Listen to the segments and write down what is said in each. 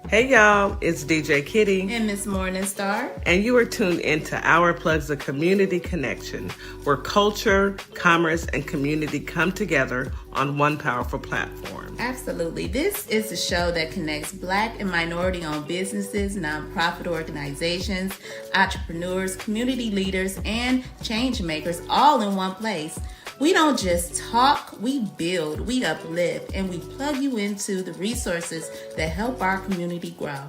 Hey y'all, it's DJ Kitty. And Miss Morningstar. And you are tuned into Our Plugs, a community connection, where culture, commerce, and community come together on one powerful platform. Absolutely. This is a show that connects Black and minority-owned businesses, nonprofit organizations, entrepreneurs, community leaders, and change makers all in one place. We don't just talk, we build, we uplift, and we plug you into the resources that help our community grow.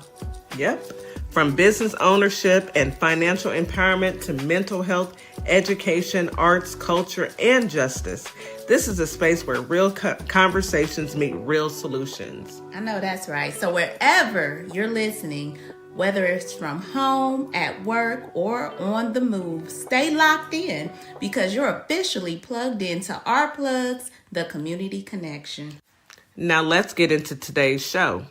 Yep. From business ownership and financial empowerment to mental health, education, arts, culture, and justice. This is a space where real conversations meet real solutions. I know that's right. So wherever you're listening, whether it's from home, at work, or on the move, stay locked in because you're officially plugged into Our Plugs, the community connection. Now let's get into today's show.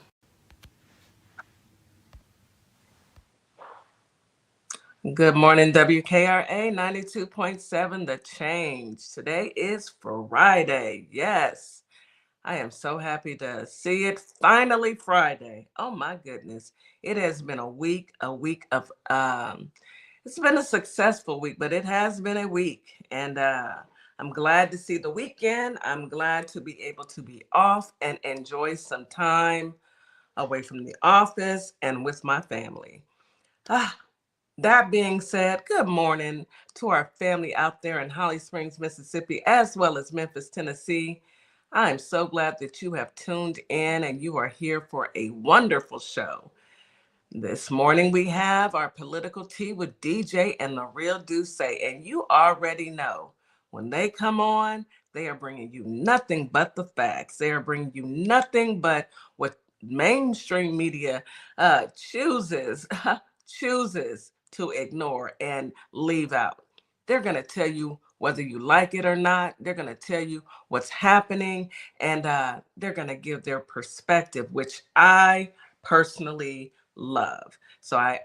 Good morning, WKRA 92.7 The Change. Today is Friday. Yes. I am so happy to see it. Finally Friday. Oh my goodness. It has been a week of, it's been a successful week, but it has been a week. And I'm glad to see the weekend. I'm glad to be able to be off and enjoy some time away from the office and with my family. That being said, good morning to our family out there in Holly Springs, Mississippi, as well as Memphis, Tennessee. I am so glad that you have tuned in and you are here for a wonderful show. This morning we have our political tea with DeeJay and the real DeeJay, and you already know when they come on, they are bringing you nothing but the facts. They are bringing you nothing but what mainstream media chooses to ignore and leave out. They're going to tell you whether you like it or not. They're going to tell you what's happening, and they're going to give their perspective, which I personally love. So I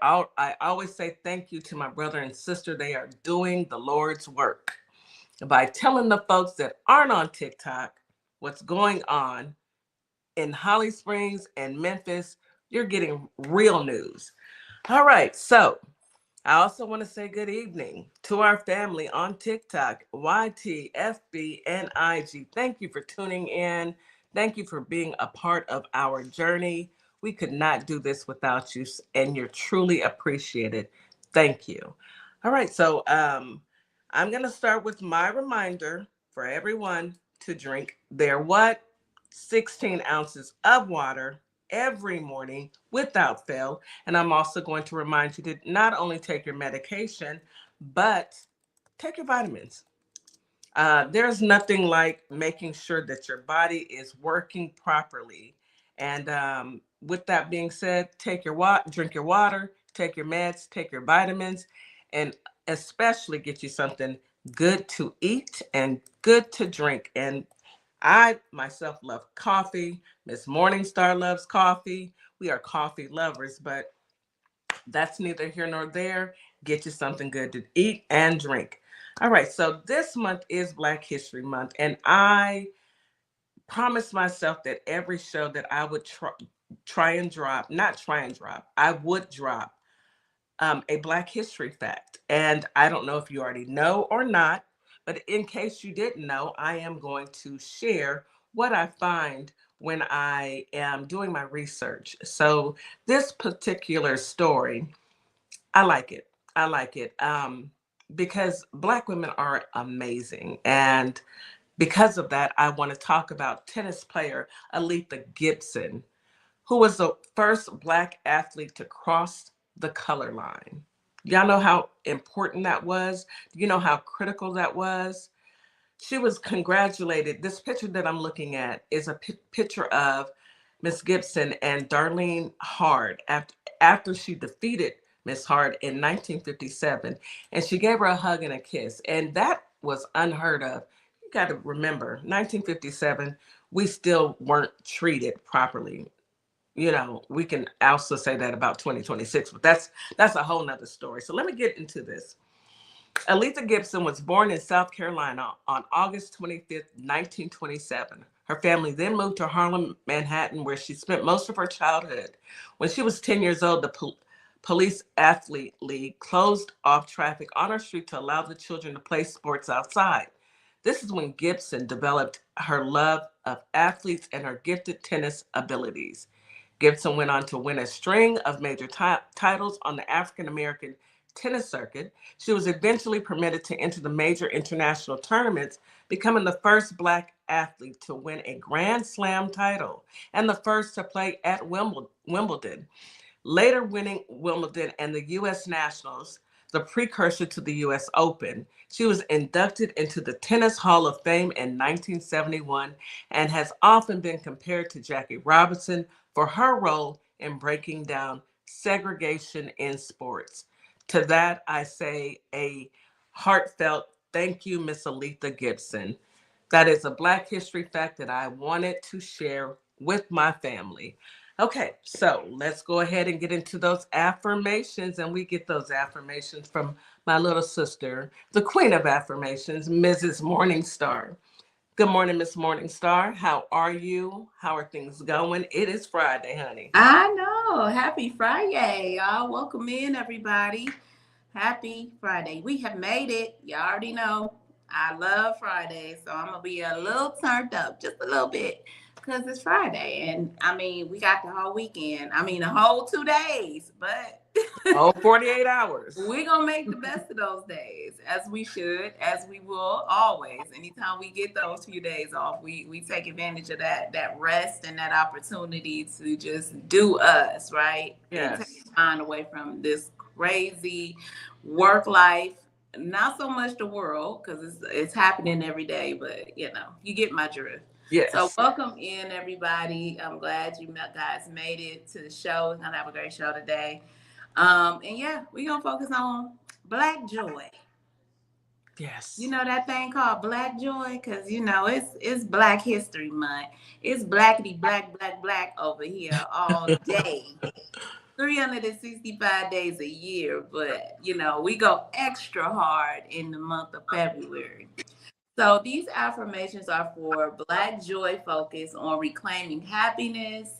always say thank you to my brother and sister. They are doing the Lord's work by telling the folks that aren't on TikTok what's going on in Holly Springs and Memphis. You're getting real news. All right, so I also want to say good evening to our family on TikTok, YT, FB, and IG. Thank you for tuning in. Thank you for being a part of our journey. We could not do this without you, and you're truly appreciated. Thank you. All right, so I'm going to start with my reminder for everyone to drink their what? 16 ounces of water every morning without fail. And I'm also going to remind you to not only take your medication, but take your vitamins. There's nothing like making sure that your body is working properly. And with that being said, drink your water, take your meds, take your vitamins, and especially get you something good to eat and good to drink. And I myself love coffee. Miss Morningstar loves coffee. We are coffee lovers, but that's neither here nor there. Get you something good to eat and drink. All right, so this month is Black History Month, and I promised myself that every show that I would I would drop a Black history fact. And I don't know if you already know or not, but in case you didn't know, I am going to share what I find when I am doing my research. So this particular story, I like it. Because Black women are amazing. And because of that, I want to talk about tennis player Aletha Gibson, who was the first Black athlete to cross the color line. Y'all know how important that was? You know how critical that was? She was congratulated. This picture that I'm looking at is a picture of Miss Gibson and Darlene Hard after she defeated Miss Hard in 1957. And she gave her a hug and a kiss. And that was unheard of. You got to remember, 1957, we still weren't treated properly. You know, we can also say that about 2026, but that's a whole nother story. So let me get into this. Aletha Gibson was born in South Carolina on August 25th, 1927. Her family then moved to Harlem, Manhattan, where she spent most of her childhood. When she was 10 years old, the Police Athlete League closed off traffic on her street to allow the children to play sports outside. This is when Gibson developed her love of athletes and her gifted tennis abilities. Gibson went on to win a string of major titles on the African American tennis circuit. She was eventually permitted to enter the major international tournaments, becoming the first Black athlete to win a Grand Slam title and the first to play at Wimbledon. Later winning Wimbledon and the U.S. Nationals, the precursor to the U.S. Open, she was inducted into the Tennis Hall of Fame in 1971 and has often been compared to Jackie Robinson for her role in breaking down segregation in sports. To that, I say a heartfelt thank you, Miss Aletha Gibson. That is a Black history fact that I wanted to share with my family. Okay, so let's go ahead and get into those affirmations, and we get those affirmations from my little sister, the queen of affirmations, Mrs. Morningstar. Good morning, Miss Morningstar. How are you? How are things going? It is Friday, honey. I know. Happy Friday, y'all. Welcome in, everybody. Happy Friday. We have made it. You already know. I love Friday, so I'm going to be a little turned up, just a little bit, because it's Friday. And, I mean, we got the whole weekend. I mean, the whole 2 days, but... Oh, 48 hours. We're going to make the best of those days, as we should, as we will always. Anytime we get those few days off, we take advantage of that rest and that opportunity to just do us, right? Yes. And take time away from this crazy work life. Not so much the world, because it's happening every day, but, you get my drift. Yes. So welcome in, everybody. I'm glad you guys made it to the show. We're going to have a great show today. And yeah, we're going to focus on Black joy. Yes. You know that thing called Black joy? Because, it's Black History Month. It's blackity black over here all day. 365 days a year, but we go extra hard in the month of February. So these affirmations are for Black joy focus on reclaiming happiness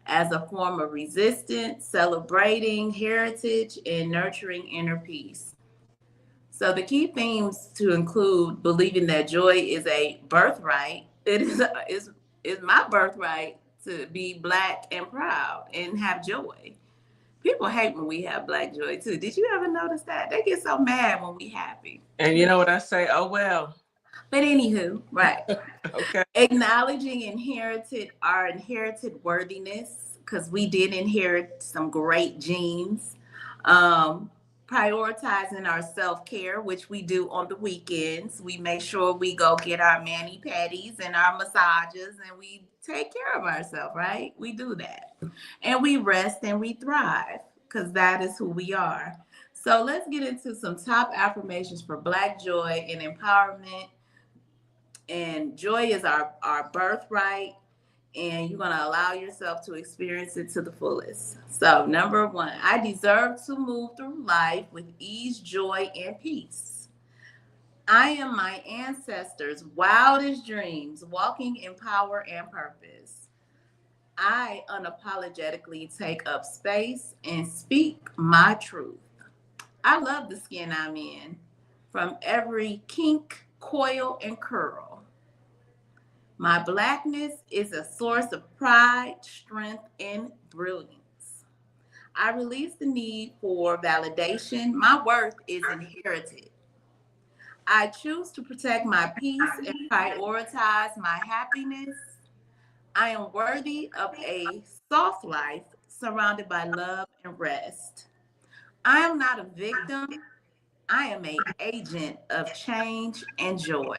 as a form of resistance, celebrating heritage, and nurturing inner peace. So the key themes to include believing that joy is a birthright. It is my birthright to be Black and proud and have joy. People hate when we have Black joy too. Did you ever notice that? They get so mad when we happy. And you know what I say? Oh, well. But anywho, right. Okay. Acknowledging our inherited worthiness, because we did inherit some great genes. Prioritizing our self-care, which we do on the weekends. We make sure we go get our mani-pedis and our massages, and we take care of ourselves, right? We do that. And we rest and we thrive, because that is who we are. So let's get into some top affirmations for Black joy and empowerment. And joy is our birthright, and you're going to allow yourself to experience it to the fullest. So, number 1, I deserve to move through life with ease, joy, and peace. I am my ancestors' wildest dreams, walking in power and purpose. I unapologetically take up space and speak my truth. I love the skin I'm in, from every kink, coil, and curl. My Blackness is a source of pride, strength, and brilliance. I release the need for validation. My worth is inherited. I choose to protect my peace and prioritize my happiness. I am worthy of a soft life surrounded by love and rest. I am not a victim. I am an agent of change and joy.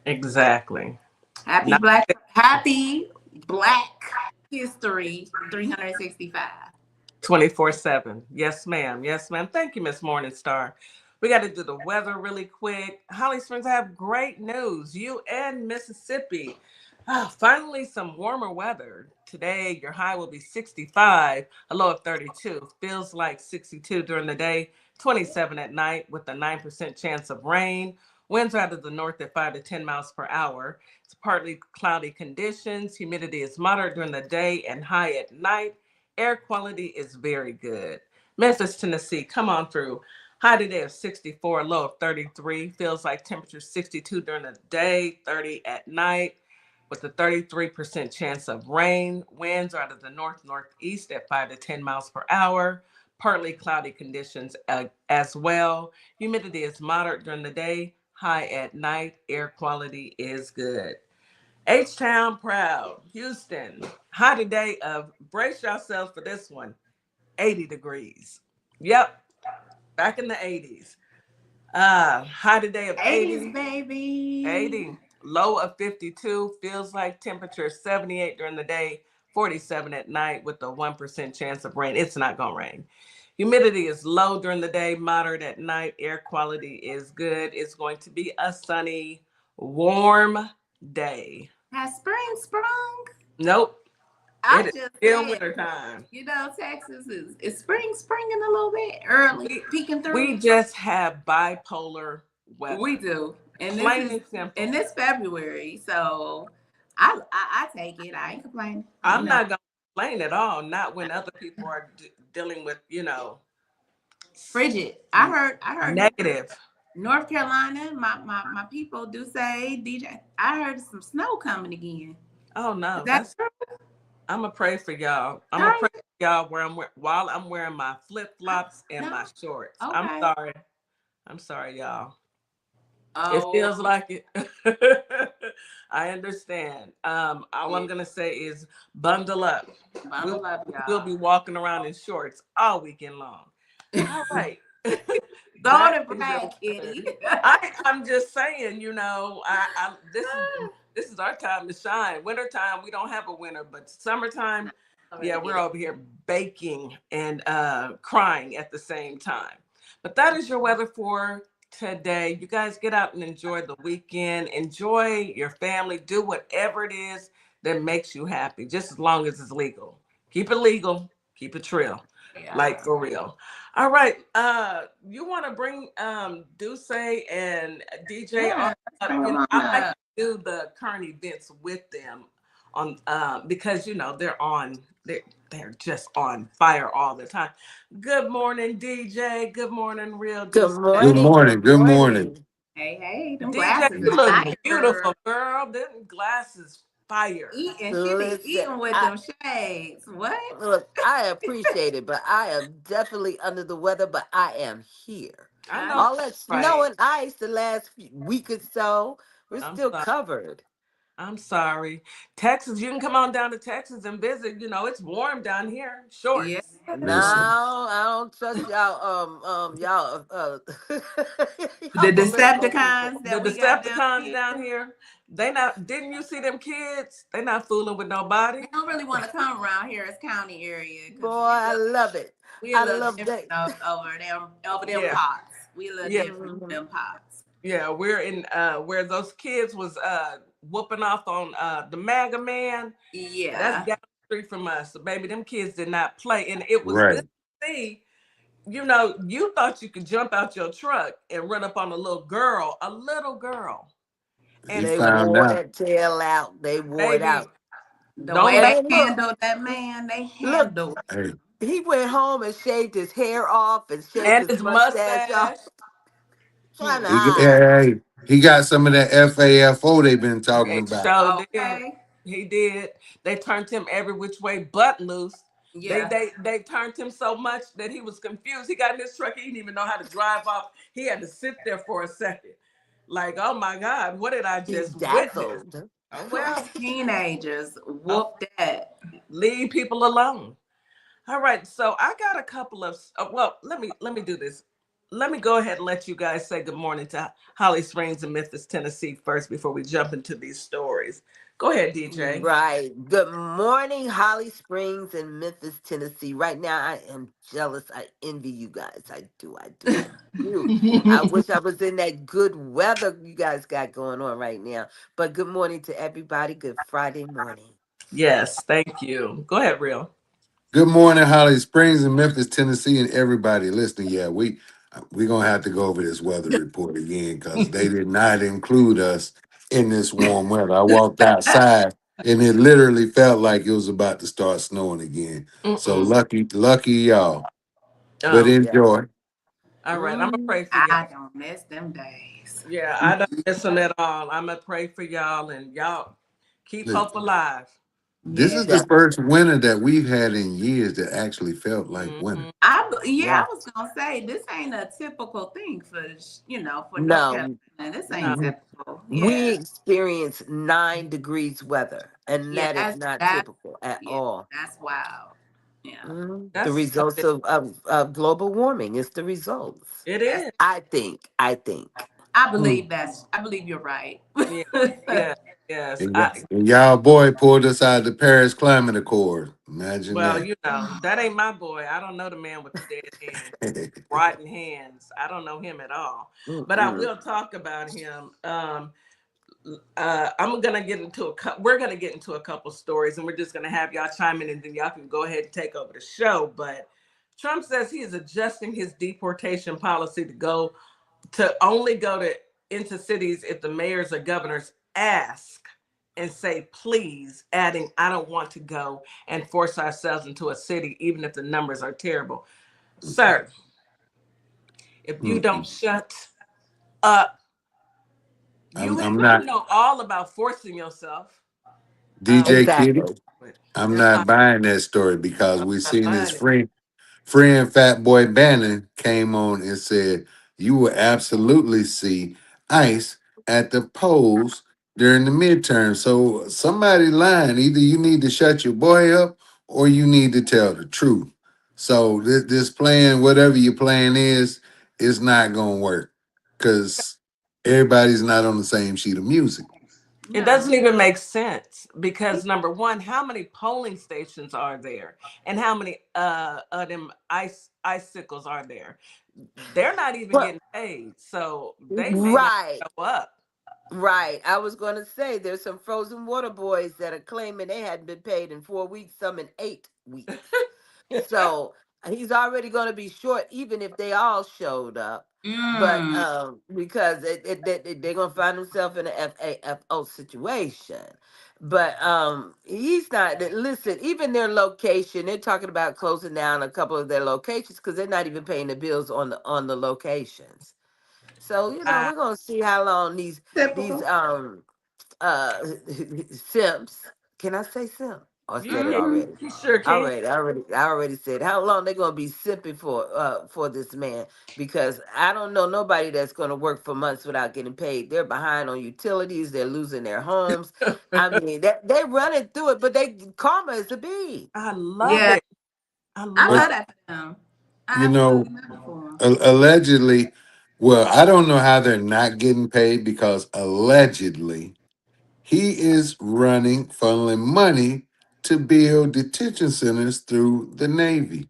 Exactly. Happy Black History 365. 24/7. Yes, ma'am. Yes, ma'am. Thank you, Miss Morningstar. We got to do the weather really quick. Holly Springs, I have great news. You and Mississippi. Finally, some warmer weather. Today, your high will be 65, a low of 32. Feels like 62 during the day, 27 at night with a 9% chance of rain. Winds are out of the north at 5 to 10 miles per hour. It's partly cloudy conditions. Humidity is moderate during the day and high at night. Air quality is very good. Memphis, Tennessee, come on through. High today of 64, low of 33. Feels like temperature 62 during the day, 30 at night, with a 33% chance of rain. Winds are out of the northeast at 5 to 10 miles per hour. Partly cloudy conditions as well. Humidity is moderate during the day, high at night. Air quality is good. H-Town proud. Houston, high today of, brace yourselves for this one, 80 degrees. Yep, back in the 80s. High today of 80s, 80. baby. 80. Low of 52. Feels like temperature 78 during the day, 47 at night with a 1% chance of rain. It's not going to rain. Humidity is low during the day, moderate at night. Air quality is good. It's going to be a sunny, warm day. Has spring sprung? Nope. I It is just still said, winter time. Texas is springing a little bit early, peeking through. We just have bipolar weather. We do, and plain and simple. And this February, so I take it. I ain't complaining. I'm not gonna complain at all. Not when other people are dealing with, frigid. I heard negative. North Carolina. My people do say DeeJay. I heard some snow coming again. Oh no, that's true. I'm gonna pray for y'all. I'm gonna pray for y'all while I'm wearing my flip flops and my shorts. Okay. I'm sorry, y'all. Oh. It feels like it. I understand. All I'm gonna say is bundle up. Bundle up, y'all. We'll be walking around in shorts all weekend long. All right. Go on and brag, Kitty. I'm just saying, this is our time to shine. Wintertime, we don't have a winter, but summertime, yeah, we're over here baking and crying at the same time. But that is your weather for today. You guys get out and enjoy the weekend. Enjoy your family. Do whatever it is that makes you happy, just as long as it's legal. Keep it legal. Keep it real. Yeah. Like for real. All right. You want to bring DeeJay and DeeJay on? I like to do the current events with them on because they're just on fire all the time. Good morning, DeeJay. Good morning, Real. Good morning. Good morning. Hey, them DeeJay, glasses you look fire, beautiful, girl. Them glasses fire. She be eating with them shades. What? Look, I appreciate it, but I am definitely under the weather, but I am here. I know. All that snow and ice the last week or so, we're still covered. I'm sorry. Texas, you can come on down to Texas and visit. It's warm down here. Shorts. Yeah. No, I don't trust y'all. Y'all. The Decepticons. The Decepticons down here. They not. Didn't you see them kids? They not fooling with nobody. They don't really want to come around here as county area. Boy, I love it. I love that over them pots. We love different from them pots. Yeah, we're in where those kids was whooping off on the MAGA man. Yeah, that's down the street from us. So, baby, them kids did not play, and it was good to see. You thought you could jump out your truck and run up on a little girl, and they wore that tail out. They wore it out. The way they handled that man, they handled. Look, he went home and shaved his hair off and shaved his mustache off. He got some of that FAFO they've been talking about. Okay. He did. They turned him every which way but loose. Yeah. They turned him so much that he was confused. He got in his truck. He didn't even know how to drive off. He had to sit there for a second. Like, oh my God, what did I just witness? Well, teenagers, whoop that. Leave people alone. All right, so I got a couple of. Let me do this. Let me go ahead and let you guys say good morning to Holly Springs and Memphis, Tennessee first before we jump into these stories. Go ahead, DeeJay. Right. Good morning, Holly Springs and Memphis, Tennessee. Right now, I am jealous. I envy you guys. I do. I wish I was in that good weather you guys got going on right now. But good morning to everybody. Good Friday morning. Yes, thank you. Go ahead, Real. Good morning, Holly Springs and Memphis, Tennessee, and everybody listening. Yeah, we're gonna have to go over this weather report again because they did not include us in this warm weather. I walked outside and it literally felt like it was about to start snowing again. So Mm-mm. lucky y'all. But Oh, Yeah. enjoy. all right. I'm gonna Mm. pray for y'all. I don't miss them days. Yeah, I don't miss them at all. I'm gonna pray for y'all, and y'all keep Look, hope alive. this Yeah. is the first Definitely. winter that we've had in years that actually felt like winter. Hmm. I Yeah. was gonna say this ain't a typical thing for for North Carolina. No, This ain't No, typical. we Yeah. experience 9 degrees weather, and Yeah, that is not that's typical at yeah, all. that's wild. Yeah. The that's results of global warming. It's the results. it That's is. I think. I think. Mm. I believe you're right. Yeah, yeah, yes. And y'all boy pulled us out of the Paris Climate Accord. Imagine Well, that. that ain't my boy. I don't know the man with the dead hands, rotten hands. I don't know him at all. But I Mm-mm. will talk about him. I'm gonna get into we're gonna get into a couple stories, and we're just gonna have y'all chime in, and then y'all can go ahead and take over the show. But Trump says he is adjusting his deportation policy to only go to into cities if the mayors or governors ask and say please, adding I don't want to go and force ourselves into a city even if the numbers are terrible. Sir, if you don't Mm-mm. shut up, I'm, you I'm you not know all about forcing yourself. DJ But Kitty. Exactly. I'm that's not not buying that story because I'm we not seen his buying it. friend Fat Boy Bannon came on and said you will absolutely see ICE at the polls during the midterm. So somebody lying. Either you need to shut your boy up or you need to tell the truth. So this plan, whatever your plan is not gonna work because everybody's not on the same sheet of music. It No. doesn't even make sense because number one, how many polling stations are there, and how many of them icicles are there? They're not even Well, getting paid, so they may not right. show up. Right. I was going to say there's some frozen water boys that are claiming they hadn't been paid in 4 weeks, some in 8 weeks. So he's already going to be short, even if they all showed up. But Mm. because they're going to find themselves in an FAFO situation. But he's not. Listen, even their location, they're talking about closing down a couple of their locations because they're not even paying the bills on the locations. So I, we're gonna see how long these Typical. uh simps. Can I say simp? I you said it can, Mm-hmm. already. you sure can. I already said how long they're gonna be simping for this man because I don't know nobody that's gonna work for months without getting paid. They're behind on utilities. They're losing their homes. I mean, that they running through it, but they karma is a bee. I love Yeah, it. I I But love love it. that for them. I you absolutely know, love it for them. allegedly, well, I don't know how they're not getting paid because allegedly he is running, funneling money to build detention centers through the Navy,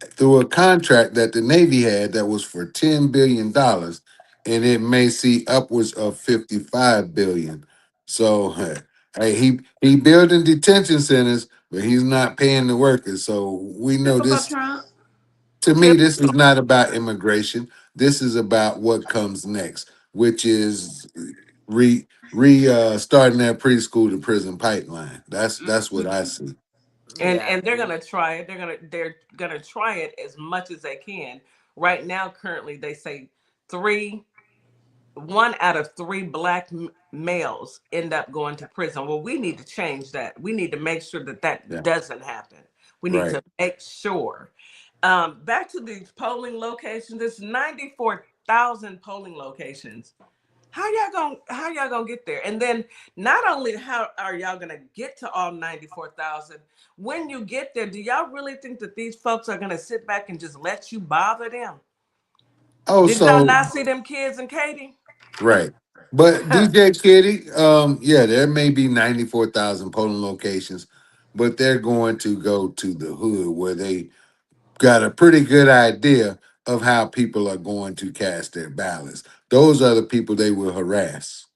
through a contract that the Navy had that was for $10 billion, and it may see upwards of 55 billion. So hey, he building detention centers, but he's not paying the workers. So we know Typical this. Trump. To me, this is Typical. not about immigration. This is about what comes next, which is starting that preschool to prison pipeline. That's what I Mm-hmm. see. And Yeah. they're gonna try it. They're gonna try it as much as they can. Right now, currently, they say three 1 out of 3 black males end up going to prison. Well, we need to change that. We need to make sure that that Yeah, doesn't happen. We need right. to make sure. Back to these polling locations. It's 94,000 polling locations. How y'all gonna get there? And then not only how are y'all gonna get to all 94,000, when you get there, do y'all really think that these folks are gonna sit back and just let you bother them? Oh, Did y'all so not see them kids and Katie? right. But DJ Kitty, yeah, there may be 94,000 polling locations, but they're going to go to the hood where they got a pretty good idea of how people are going to cast their ballots. Those are the people they will harass.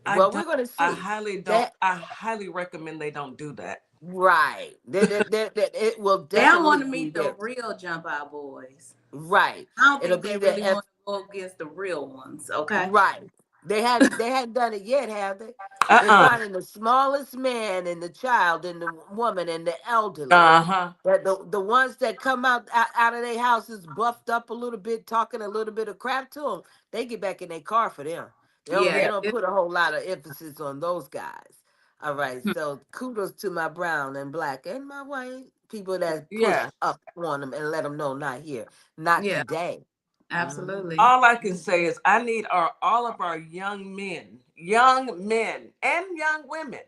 I Well, we're don't. gonna I see highly don't. that. I highly recommend they don't do that. Right. It will They don't want definitely to be meet the there. real jump out boys. Right. I don't It'll think they be there. really want to go against the real ones. Okay. Right. They hadn't done it yet, have they? They're Uh-uh. finding the smallest man and the child and the woman and the elderly. Uh-huh. That the ones that come out of their houses buffed up a little bit, talking a little bit of crap to them, they get back in their car for them. They Yeah. don't put a whole lot of emphasis on those guys. All right. So kudos to my brown and black and my white people that push Yeah. up on them and let them know not here, not Yeah. today. Hmm. Absolutely. All I can say is I need all of our young men and young women.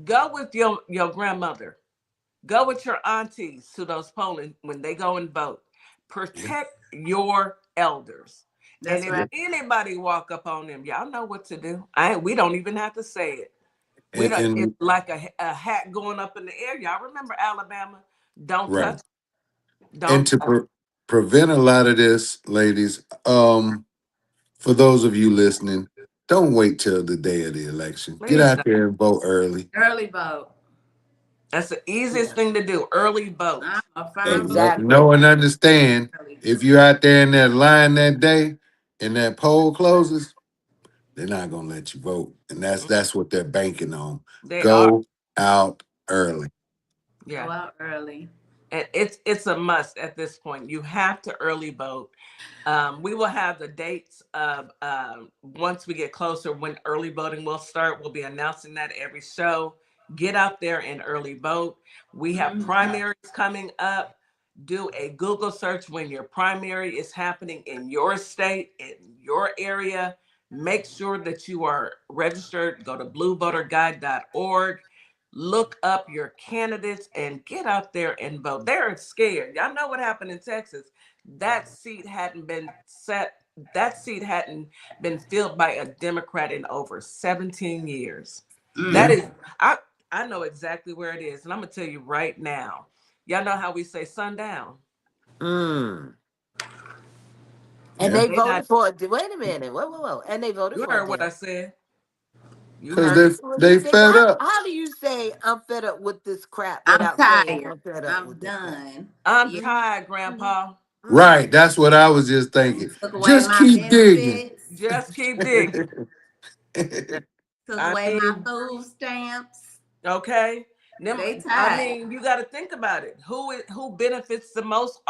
Go with your grandmother. Go with your aunties to those polling when they go and vote. Yeah. Protect your elders. And That's if right. Yeah. anybody walk up on them, y'all know what to do. We don't even have to say it. We And, don't. It's and like a hat going up in the air. Y'all remember Alabama? Don't right. touch. And Don't to touch. prevent a lot of this, ladies, for those of you listening, don't wait till the day of the election. Get Please out don't. there and vote early. Early vote. That's the easiest Yeah. thing to do. Early I'm vote. a firm And believer. Exactly. know and understand, Early. if you're out there in that line that day and that poll closes, they're not gonna let you vote. And that's what they're banking on. They are. Go out early. Go Yeah. out early. And it's a must at this point. You have to early vote. We will have the dates of once we get closer when early voting will start. We'll be announcing that every show. Get out there and early vote. We have Mhm. primaries coming up. Do a Google search when your primary is happening in your state, in your area. Make sure that you are registered. Go to bluevoterguide.org. Look up your candidates and get out there and vote. They're scared. Y'all know what happened in Texas. That seat hadn't been set, that seat hadn't been filled by a Democrat in over 17 years. That Yeah. is, I know exactly where it is, and I'm gonna tell you right now. Y'all know how we say sundown. Mm. And Yeah. they They not. voted for it. Wait a minute. Whoa, whoa, whoa. And they voted You for a heard what I Dem. said. You Because heard. Well, they fed up. how do you say I'm fed up with this crap I'm without saying tired. I'm fed up I'm with this crap? done. I'm Yeah. tired, Mm-hmm. Grandpa. Mm-hmm. Right. That's what I was just thinking. Took away Just my keep digging. benefits. Just keep digging. Took I away my mean, food stamps. okay. They I tired. mean, you got to think about it. Who benefits the most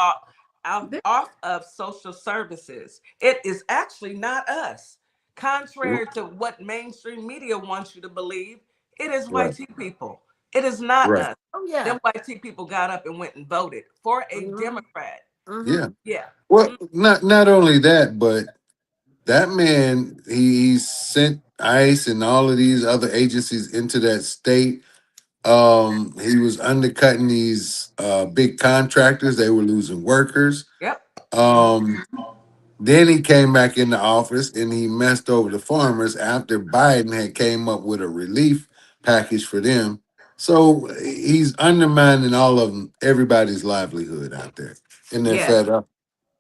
They- off of social services? It is actually not us. Contrary to what mainstream media wants you to believe, it is Right. white tea people. It is not Right. us. Oh Them yeah. white tea people got up and went and voted for a Mm-hmm. Democrat. Mm-hmm. Yeah. Yeah. Well, not only that, but that man, he sent ICE and all of these other agencies into that state. He was undercutting these big contractors. They were losing workers. Yep. Um, then he came back into office and he messed over the farmers after Biden had came up with a relief package for them. So he's undermining all of them, everybody's livelihood out there, and they're Yeah. fed up.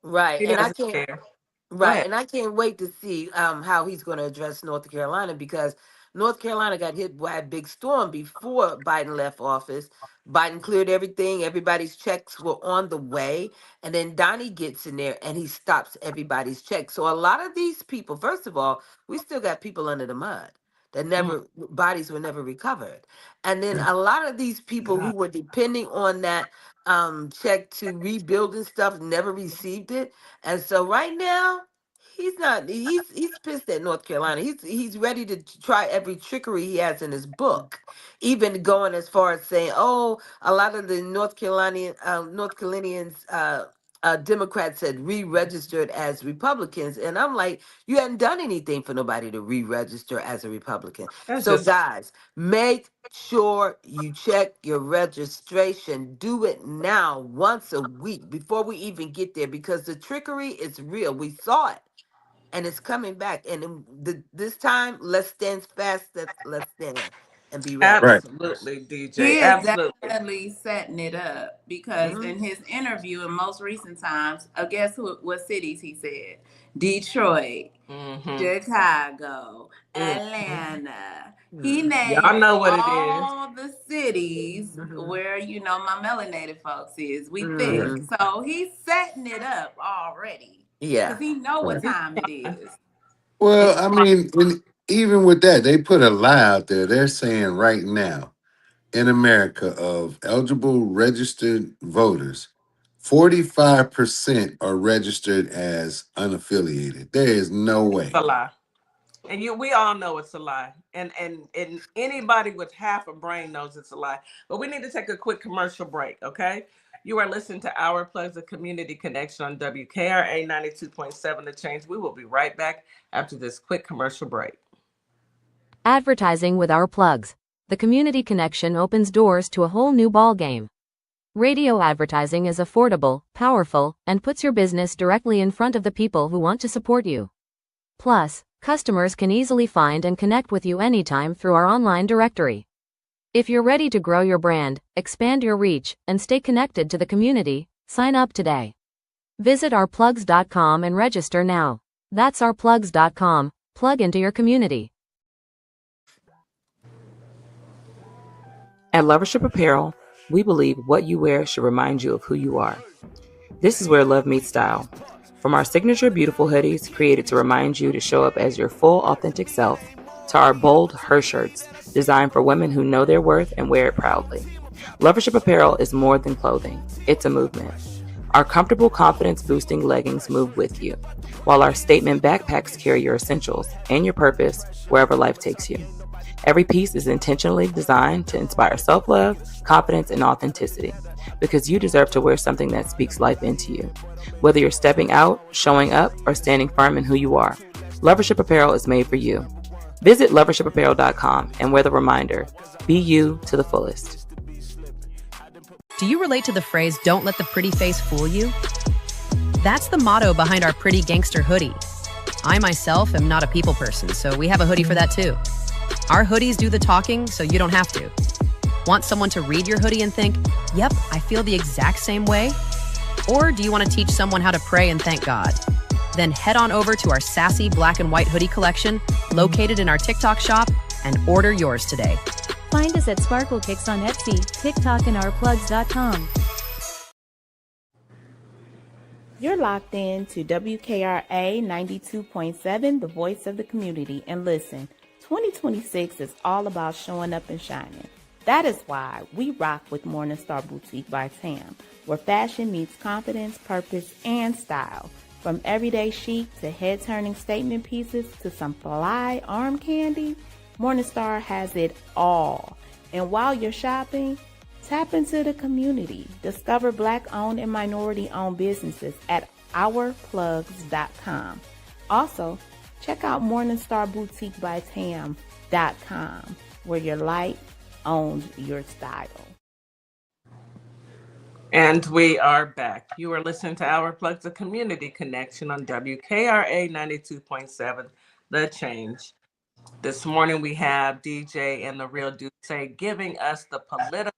Right. He And I doesn't can't. care. Go Right, ahead. and I can't wait to see how he's going to address North Carolina because North Carolina got hit by a big storm before Biden left office. Biden cleared everything; everybody's checks were on the way, and then Donnie gets in there and he stops everybody's checks. So a lot of these people, first of all, we still got people under the mud that Mm, never bodies were never recovered, and then Yeah. a lot of these people who God. were depending on that check to rebuild and stuff never received it, and so right now he's not. He's pissed at North Carolina. He's ready to try every trickery he has in his book, even going as far as saying, "Oh, a lot of the North Carolinians." Democrats had re-registered as Republicans, and I'm like, you hadn't done anything for nobody to re-register as a Republican. That's So, just guys, make sure you check your registration. Do it now, once a week, before we even get there, because the trickery is real. We saw it, and it's coming back. And this time, let's stand fast. Let's stand. and be ready. Right. Absolutely, DJ. He is Absolutely. definitely setting it up because Hmm. in his interview in most recent times, guess what cities he said? Detroit, Mm-hmm. Chicago, Hmm. Atlanta. He Hmm. named Y'all know what it is. all the cities Hmm. where my melanated folks is. We Yeah. thick, Hmm. so he's setting it up already because Yeah. he know what Right. It's time it fine. is. Well, It's I fine. mean, even with that, they put a lie out there. They're saying right now in America of eligible registered voters, 45% are registered as unaffiliated. There is no A way. lie. And we all know it's a lie. And anybody with half a brain knows it's a lie. But we need to take a quick commercial break, okay? You are listening to Our Plugs, a community connection on WKRA 92.7 The Change. We will be right back after this quick commercial break. Advertising with Our Plugs. The community connection opens doors to a whole new ballgame. Radio advertising is affordable, powerful, and puts your business directly in front of the people who want to support you. Plus, customers can easily find and connect with you anytime through our online directory. If you're ready to grow your brand, expand your reach, and stay connected to the community, sign up today. Visit ourplugs.com and register now. That's ourplugs.com. Plug into your community. At Lovership Apparel, we believe what you wear should remind you of who you are. This is where love meets style. From our signature beautiful hoodies created to remind you to show up as your full authentic self, to our bold her shirts designed for women who know their worth and wear it proudly. Lovership Apparel is more than clothing, it's a movement. Our comfortable confidence boosting leggings move with you, while our statement backpacks carry your essentials and your purpose wherever life takes you. Every piece is intentionally designed to inspire self-love, confidence, and authenticity, because you deserve to wear something that speaks life into you. Whether you're stepping out, showing up, or standing firm in who you are, Lovership Apparel is made for you. Visit lovershipapparel.com and wear the reminder, be you to the fullest. Do you relate to the phrase, "Don't let the pretty face fool you"? That's the motto behind our Pretty Gangster hoodie. I myself am not a people person, so we have a hoodie for that too. Our hoodies do the talking, so you don't have to. Want someone to read your hoodie and think, "Yep, I feel the exact same way"? Or do you want to teach someone how to pray and thank God? Then head on over to our sassy black and white hoodie collection, located in our TikTok shop, and order yours today. Find us at Sparkle Kicks on Etsy, TikTok, and ourplugs.com. You're locked in to WKRA 92.7, the voice of the community. And listen, 2026 is all about showing up and shining. That is why we rock with Morningstar Boutique by Tam, where fashion meets confidence, purpose, and style. From everyday chic to head-turning statement pieces to some fly arm candy, Morningstar has it all. And while you're shopping, tap into the community. Discover Black-owned and minority-owned businesses at ourplugs.com. Also, check out morningstarboutiquebytam.com, where your light owns your style. And we are back. You are listening to Our Plugs, a community connection on WKRA 92.7, The Change. This morning we have DJ and the real DeeJay giving us the political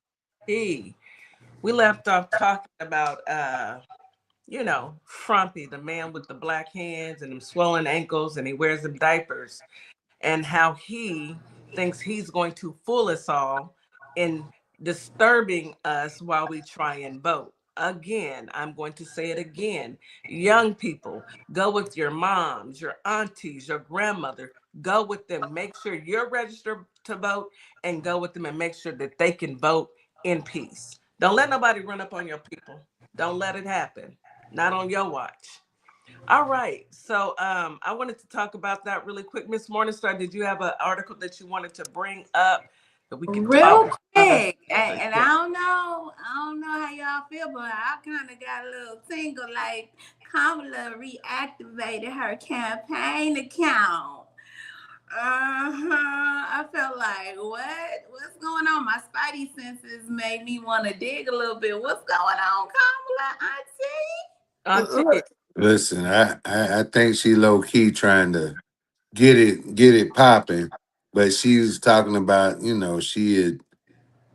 tea. We left off talking about Frumpy, the man with the black hands and them swollen ankles, and he wears them diapers, and how he thinks he's going to fool us all in disturbing us while we try and vote. Again, I'm going to say it again. Young people, go with your moms, your aunties, your grandmother. Go with them. Make sure you're registered to vote and go with them and make sure that they can vote in peace. Don't let nobody run up on your people. Don't let it happen. Not on your watch. All right. So I wanted to talk about that really quick. Miss Morningstar, did you have an article that you wanted to bring up that we could Real talk about? quick, and I don't know how y'all feel, but I kind of got a little tingle like Kamala reactivated her campaign account. I felt like, what's going on? My spidey senses made me want to dig a little bit. What's going on, Kamala, auntie? Auntie, Listen, I think she low key trying to get it popping but she was talking about, she had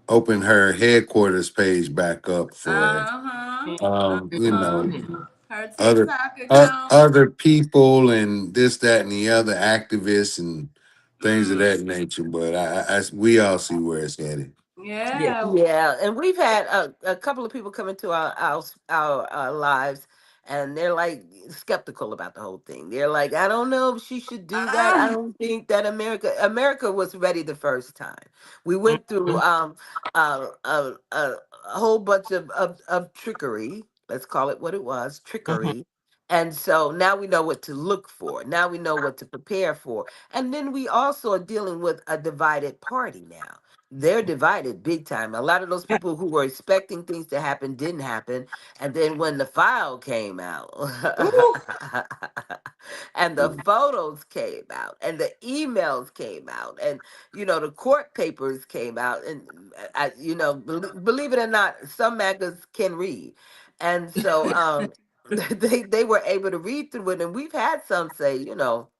opened her headquarters page back up for, Uh-huh. you Uh-huh. know, Her other TikTok account. other people and this, that, and the other activists and things of Mm, that nature. But we all see where it's headed. Yeah. yeah. Yeah, and we've had a couple of people come into our lives, and they're like skeptical about the whole thing. They're like, I don't know if she should do that. I don't think that America was ready the first time. We went through Mhm. a whole bunch of trickery. Let's call it what it was, Mhm. trickery. And so now we know what to look for. Now we know what to prepare for. And then we also are dealing with a divided party now. They're divided big time. A lot of those Yeah. people who were expecting things to happen didn't happen. And then when the file came out, Ooh. and the photos came out, and the emails came out, and the court papers came out, and believe it or not, some magazines can read, and so they were able to read through it, and we've had some say,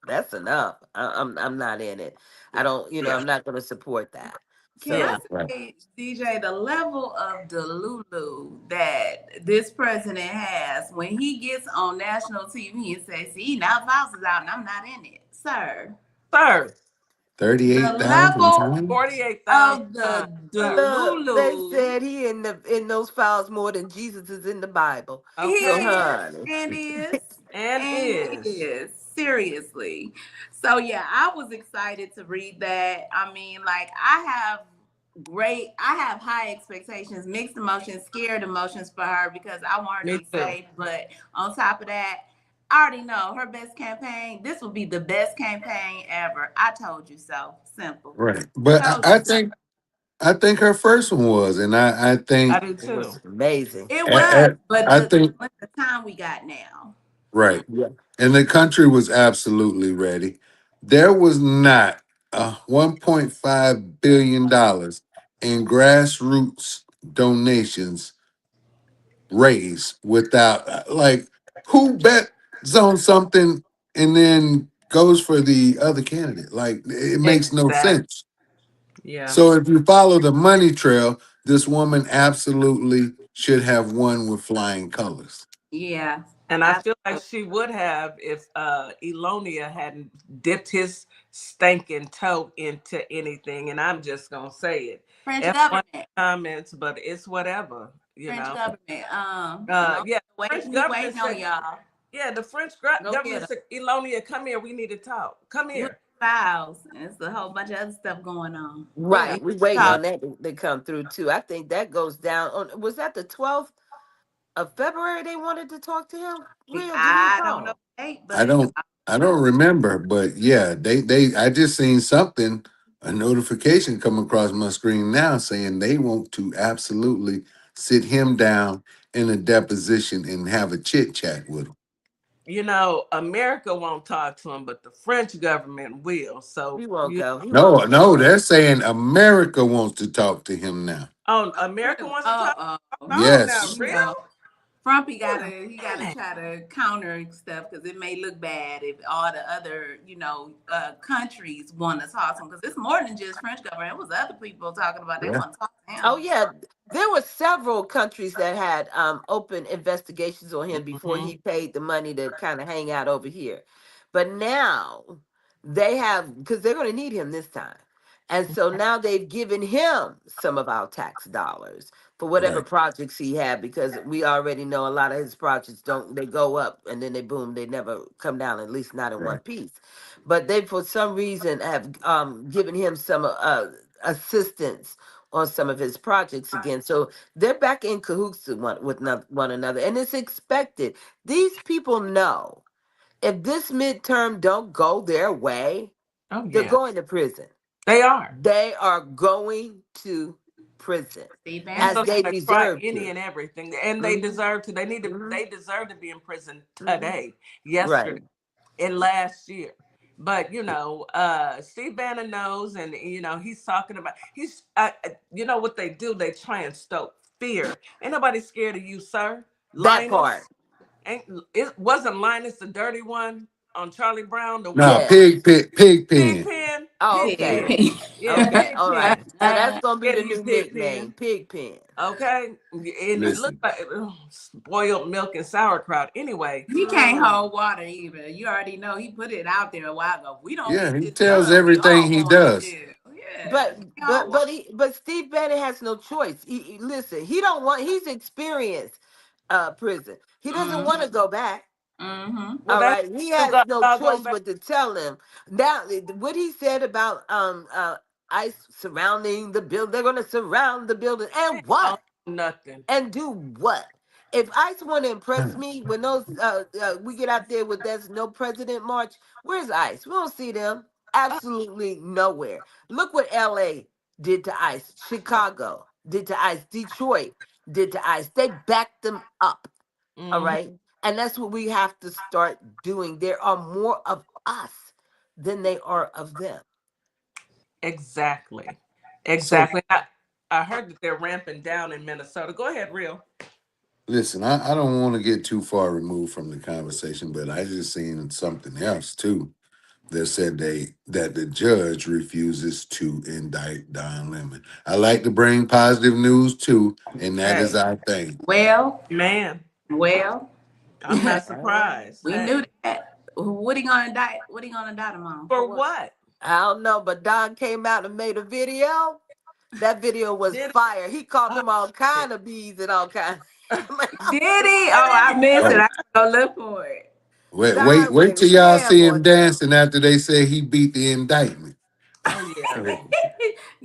that's enough. I'm not in it. I don't, Yeah. I'm not going to support that. Can I Yeah. So Right. say, DJ, the level of delulu that this president has when he gets on national TV and says, see, now Faust is out and I'm not in it. Sir, Sir, the 38,000 level times? 48,000 of times, the sir. look, they delulu, said he in those files more than Jesus is in the Bible. he So, Okay. is honey, and is And and is. is seriously. So yeah, I was excited to read that. I mean, like I have high expectations, mixed emotions, scared emotions for her because I want her to Me be too. safe. But on top of that, I already know her best campaign. This will be the best campaign ever. I told you so. Simple. Right. But Told I you so. think her first one was, and I I think do it was too. amazing. It I, was, I but I the think time we got now. right. Yeah. And the country was absolutely ready. There was not a $1.5 billion in grassroots donations raised without who bets on something and then goes for the other candidate. Like it makes no Exactly. sense. Yeah. So if you follow the money trail, this woman absolutely should have won with flying colors. Yeah. And I I, feel like she would have if Elonia hadn't dipped his stinking toe into anything. And I'm just gonna say it. French F1 government. comments, but it's whatever, French government. Yeah, Wait, French we government waiting on said, y'all. yeah, the French Go get government them. said, Elonia, come here, we need to talk. Come Look here. at files. And it's a whole bunch of other stuff going on. Yeah. Right. We waiting Talk. on that to come through too. I think that goes down on, was that the 12th of February they wanted to talk to him? Real, do you I don't know recall? the date, but I it's don't I don't remember, but yeah, they I just seen something, a notification come across my screen now saying they want to absolutely sit him down in a deposition and have a chit chat with him. America won't talk to him, but the French government will. So, He won't go. He No, won't no, show they're up. saying America wants to talk to him now. oh, America wants to talk. uh-oh. Oh, Yes. now, You real? know. Frumpy Wait gotta a he gotta minute. try to counter stuff because it may look bad if all the other countries want to talk to him because it's more than just French government. It was other people talking about they Yeah. want to talk to Oh him. yeah, there were several countries that had open investigations on him before Hmm. he paid the money to kind of hang out over here. But now they have, because they're going to need him this time. And so now they've given him some of our tax dollars for whatever Right. projects he had, because we already know a lot of his projects don't, they go up and then they boom, they never come down, at least not in one Right. piece. But they for some reason have given him some assistance on some of his projects again. So they're back in cahoots with one another. And it's expected. These people know if this midterm don't go their way, Oh, they're yeah, going to prison. they are. They are going to prison Steve And Bannon as so they they're gonna try deserve any to. and everything. And they Hmm. deserve to. Hmm. They deserve to be in prison Hmm. today, yesterday, Right. and last year. But Steve Bannon knows, and he's talking about you know what they do? They try and stoke fear. Ain't nobody scared of you, sir. That part. Linus, ain't it wasn't Linus the dirty one on Charlie Brown, the Nah, one Yes. pig pig pen. pen. Oh, okay. Pigpen. Pig. Yeah, Okay. All right. Pigpen. So that's gonna be the Get you, new nickname, Pigpen. Pigpen. Okay, and it looked Listen, like spoiled milk and sauerkraut. Anyway, He can't Mm. hold water either. You already know he put it out there a while ago. We don't yeah, want he this tells done. We everything all he want does. it. Yeah. But He can't hold water. Steve Bannon has no choice. Listen, he don't want. He's experienced prison. He doesn't want to Mm-hmm. go back. Mm-hmm. well, All that's right, he still has no doggone choice back. but to tell them now what he said about ICE surrounding the building. They're going to surround the building and Oh, what? nothing. And do what? If ICE want to impress me when those we get out there with there's no president march, where's ICE? We don't see them. Absolutely nowhere. Look what LA did to ICE. Chicago did to ICE. Detroit did to ICE. They backed them up. All Hmm. right. And that's what we have to start doing. There are more of us than they are of them. Exactly, So exactly. I heard that they're ramping down in Minnesota. Go ahead, real. listen, I don't want to get too far removed from the conversation, but I just seen something else too that said that the judge refuses to indict Don Lemon. I like to bring positive news too, and that is Hey, our thing. Well, man, well, I'm not Uh, surprised. we knew Hey, that. What he gonna indict? What he gonna indict him on? For for what? what I don't know, but Don came out and made a video. That video was did? fire. He called Oh, them all shit. kind of bees and all kind. Did he? Oh, I I didn't missed it. know. I Oh, gotta go look for it. wait, Don wait went till y'all ham see him on them. dancing after they say he beat the indictment. Oh yeah.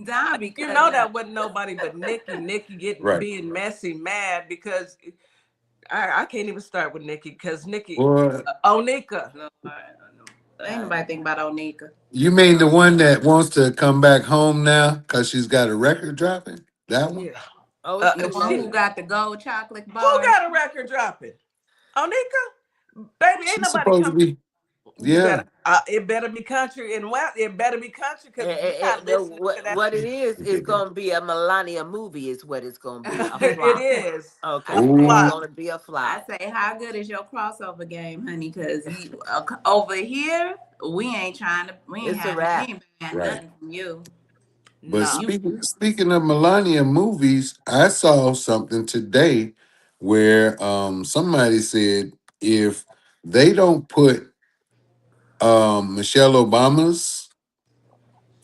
Don be You cutting know up. that wasn't nobody but Nikki. Nikki getting Right. being messy, mad because I can't even start with Nikki because Nikki, Boy, Onika. Lord, ain't Uh, nobody think about Onika. you mean the no, one that wants to come back home now because she's got a record dropping? That one? Yeah. oh, The one She who got the gold chocolate who bar. got a record dropping? Onika, baby, ain't She's nobody supposed to coming. be. You Yeah. better. It better be country and well, it better be country because you're not listening to that. what it is going to be a Melania movie. Is what it's going to be a It flop. is Okay, I it's say, Oh, going to be a I flop. say, how good is your crossover game, honey? Because you over here, we ain't It's a having, we wrap. ain't buying right. nothing from you. But no. You, speaking of Melania movies, I saw something today where somebody said if they don't put Michelle Obama's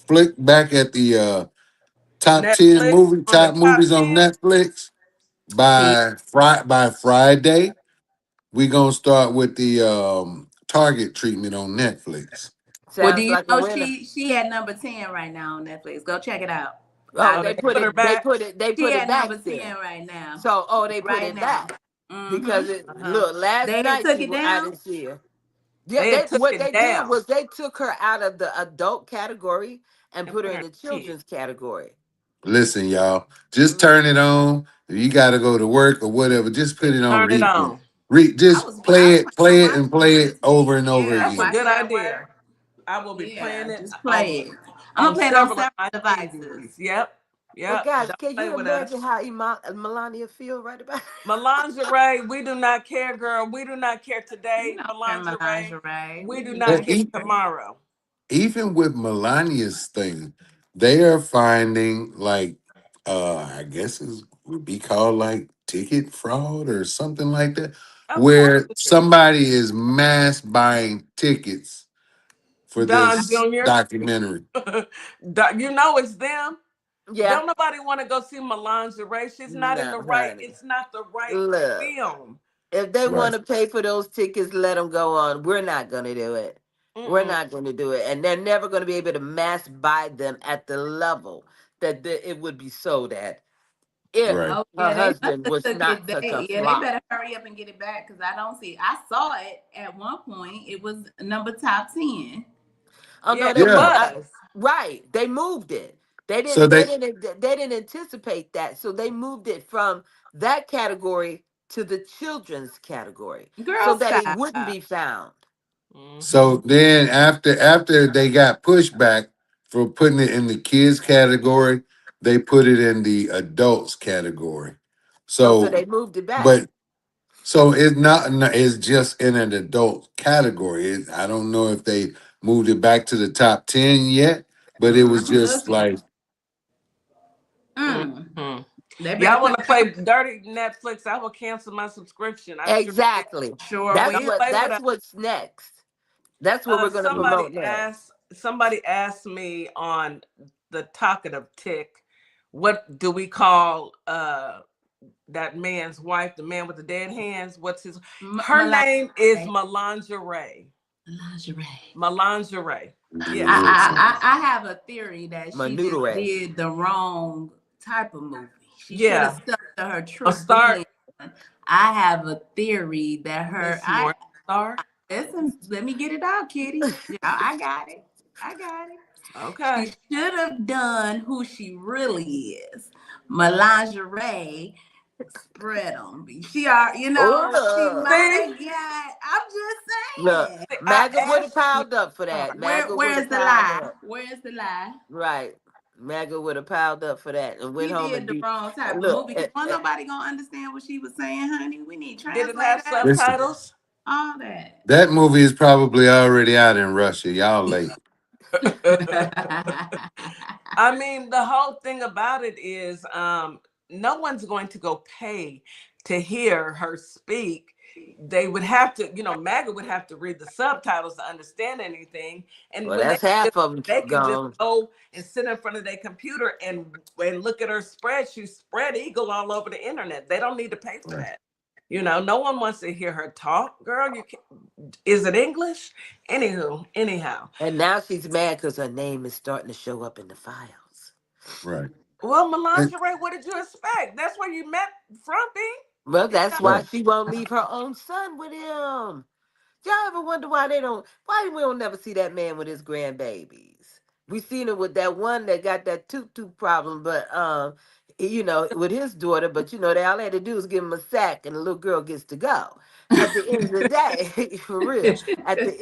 flick back at the Netflix on the top top movies on 10. Netflix he, by Friday, we gonna start with the Target treatment on Netflix. well, do Sounds you like a know winner. she had number 10 right now on Netflix? Go check it out. Oh, How Oh, good they they is put put your her it. They back. put it. They She put it at back number there. 10 right now. So, they put Right it now. back Mm-hmm. because Uh-huh. look, last They had night took it I down. didn't see her. Yeah, They they had took what it they did down. was they took her out of the adult category and And put her put her in in the kid. children's category. Listen, y'all, just Mm. turn it on. If you got to go to work or whatever, just put Just it on turn it repeat. on. Just I was planning on play it, and watching it play it this over week. and over Yeah, That's a again. watch good it at work. idea. I will be playing Yeah, it just play it. I'm on gonna play it on several of several my devices. TVs. Yep. Well, Yep. guys, Don't can play you with imagine us. how Melania feel right about? Melangerie, we do not care, girl. We do not care You today. know, Melangerie, lingerie. we We do do not not But care care. tomorrow. even with Melania's thing, they are finding like I guess it would be called like ticket fraud or something like that, Of course where it is. somebody is mass buying tickets for Don this Jr. documentary. You know it's them. Yeah, Don't nobody want to go see Melangerie. She's not in no, the right. honey. It's not the right Look, film. if they Right. want to pay for those tickets, let them go on. We're not going to do it. We're Mm-mm. not going to do it, and they're never going to be able to mass buy them at the level that it would be sold at if Right. Oh her yeah, they must husband have was took not it. such a They flop. better hurry up and get it back because I don't see. I saw it at one point. It was number top 10. Oh Yeah, no, it Yeah. was. right. They moved it. They So didn't. They they didn't. They didn't anticipate that, so they moved it from that category to the children's category, so Girl, that it stop. wouldn't be found. Hmm. so then after they got pushback for putting it in the kids category, they put it in the adults category. Oh, so So they moved it back. but so it's it's just in an adult category. I don't know if they moved it back to the top 10 yet, but it was I'm just looking. like, Mm. Mhm. They better Y'all put want to play dirty Netflix? I will cancel my subscription. I'm sure. Exactly. sure That's Don't will. what. play with That's us. what's next. That's what we're going to Somebody promote next. asked. Somebody asked me on the talkative tick, what do we call that man's wife, the man with the dead hands? What's his? Her name is Melange. Melangerie. Lingerie. Melangerie. Yes. I have a theory that she just Manutere. did the wrong type of movie. She should have Yeah. stuck to her A true start. bullying. I have a theory that her Miss I Morningstar. listen, let me get it out, Kitty. Yeah, I got it. I got it. Okay. She should have done who she really is. Melangerie spread on me. She are, she Oh, might See, have got. I'm just look, saying. I MAGA would have asked you piled up for to that. start. MAGA would Where's have the piled lie? up. Where's the lie? Right. MAGA would have piled up for that and went She home did and the do. wrong type of Look, movie because wasn't nobody gonna understand what she was saying, honey. We need Did it have translators, listen, subtitles? all that. that movie is probably already out in Russia. Y'all late. I mean, the whole thing about it is no one's going to go pay to hear her speak. They would have to, MAGA would have to read the subtitles to understand anything. And well, when that's half of them they can just gone. go and sit in front of their computer and look at her spread. She spread eagle all over the internet. They don't need to pay for Right. that. No one wants to hear her talk, girl. You can, is it English? Anyhow. And now she's mad because her name is starting to show up in the files. Right. Well, And, Melangerie, what did you expect? That's where you met Frumpy. Well, You that's know, why right. she won't leave her own son with him. Y'all ever wonder why we don't never see that man with his grandbabies? We seen it with that one that got that tutu problem, but with his daughter, but they all had to do is give him a sack and the little girl gets to go. At the end of the day, for real, at the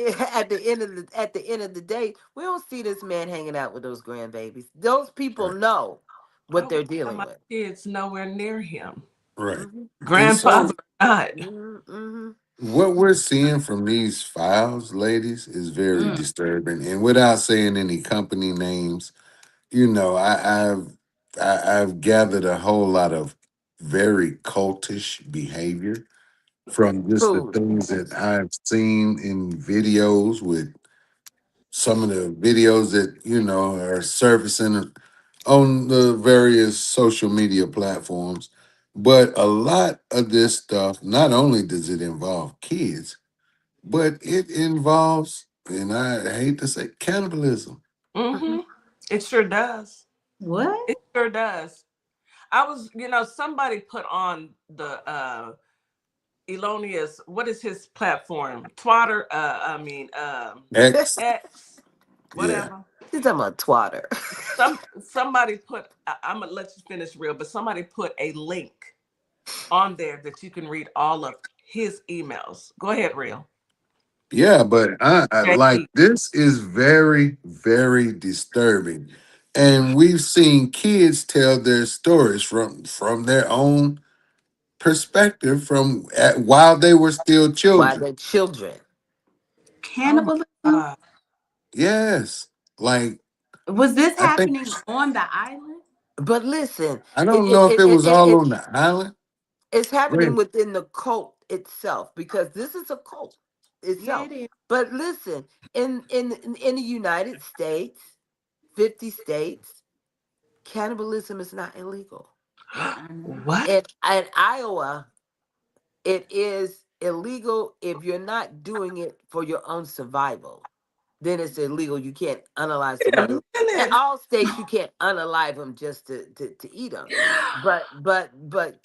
end of the day, we don't see this man hanging out with those grandbabies. Those people Right. know I what would they're have dealing my with. kids nowhere near him. Right. Hmm. And Grandfather so or not. Hmm. what we're seeing from these files, ladies, is very Mm. disturbing. And without saying any company names, I've gathered a whole lot of very cultish behavior from just the Who? things that I've seen in videos with some of the videos that are surfacing on the various social media platforms. But a lot of this stuff, not only does it involve kids, but it involves, and I hate to say, cannibalism. Mm-hmm. It sure does. What? It sure does. I was, somebody put on the Elonius, what is his platform? Twitter, X, X, yeah, whatever. She's talking about twatter. Somebody put, I'm gonna let you finish real, but somebody put a link on there that you can read all of his emails. Go ahead, real. yeah. But I like JP. this is very, very disturbing, and we've seen kids tell their stories from their own perspective while they were still Why children. they're children. Oh my Cannibalism? God. Yes, like Was this I think happening on the island? But listen, I it don't it, know if it, it it, was it, all it on the island. it's happening Wait, within the cult itself because this is a cult Yeah, itself. it is. But listen, in the United States, 50 states, cannibalism is not illegal. I know. What? In Iowa, it is illegal if you're not doing it for your own survival. Then it's illegal. You can't unalive Wait somebody. a In minute. all states, you can't unalive them just to eat them. But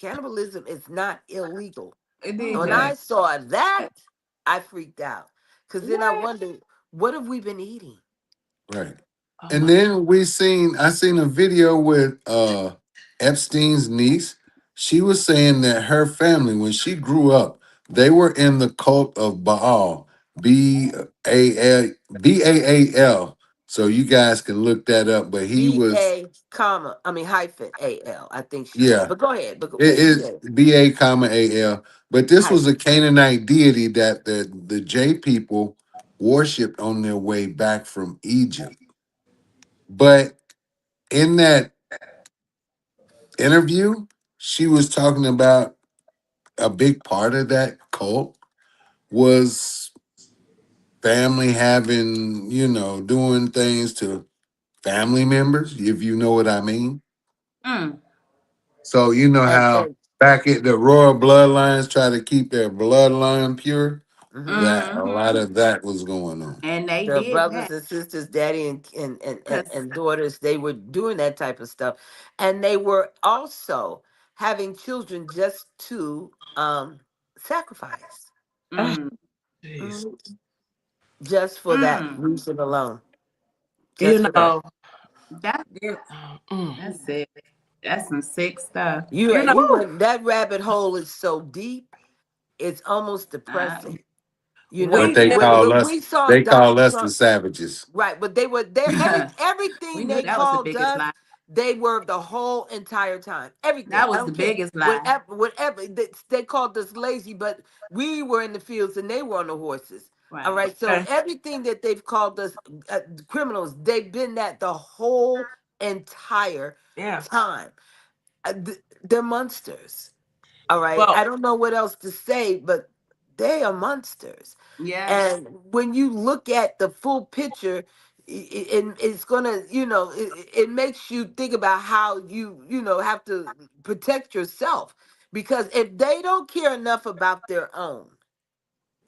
cannibalism is not illegal. And when Okay. DJ. I saw that, I freaked out. Because then I What? wondered, what have we been eating? right. Oh And my. then I seen a video with Epstein's niece. She was saying that her family, when she grew up, they were in the cult of Baal, Baal. So you guys can look that up. But he was, B-A, comma, I mean hyphen A-L. I think she said. yeah, But go ahead. But it you is said BA comma AL. But this was a hyphen. Canaanite deity that the J people worshipped on their way back from Egypt. But in that interview, she was talking about a big part of that cult was family having, doing things to family members, if you know what I mean. Mm. So you know how and back at the royal bloodlines try to keep their bloodline pure. mhm. That a lot Mm-hmm. of that was going on. And they The did brothers that and sisters, daddy because and daughters, they were doing that type of stuff, and they were also having children just to sacrifice, Ah, mm, jeez. mhm, just for that mm, reason alone, just You for that. know, that you, mm, that's it. That's some sick stuff. you know, You went that rabbit hole is so deep, it's almost Uh, depressing. But we knew, When we saw they call Donald us the Trump. savages. Right, but we everything knew they that was the called biggest us, lie. they were the whole entire time. Everything. That I was the don't care. biggest lie. Whatever they called us lazy, but we were in the fields and they were on the horses. All Right. right. So okay, everything that they've called us criminals, they've been that the whole entire yeah. time. They're monsters. All right. Well, I don't know what else to say, but they are monsters. Yeah. And when you look at the full picture, it's gonna, it makes you think about how you have to protect yourself. Because if they don't care enough about their own,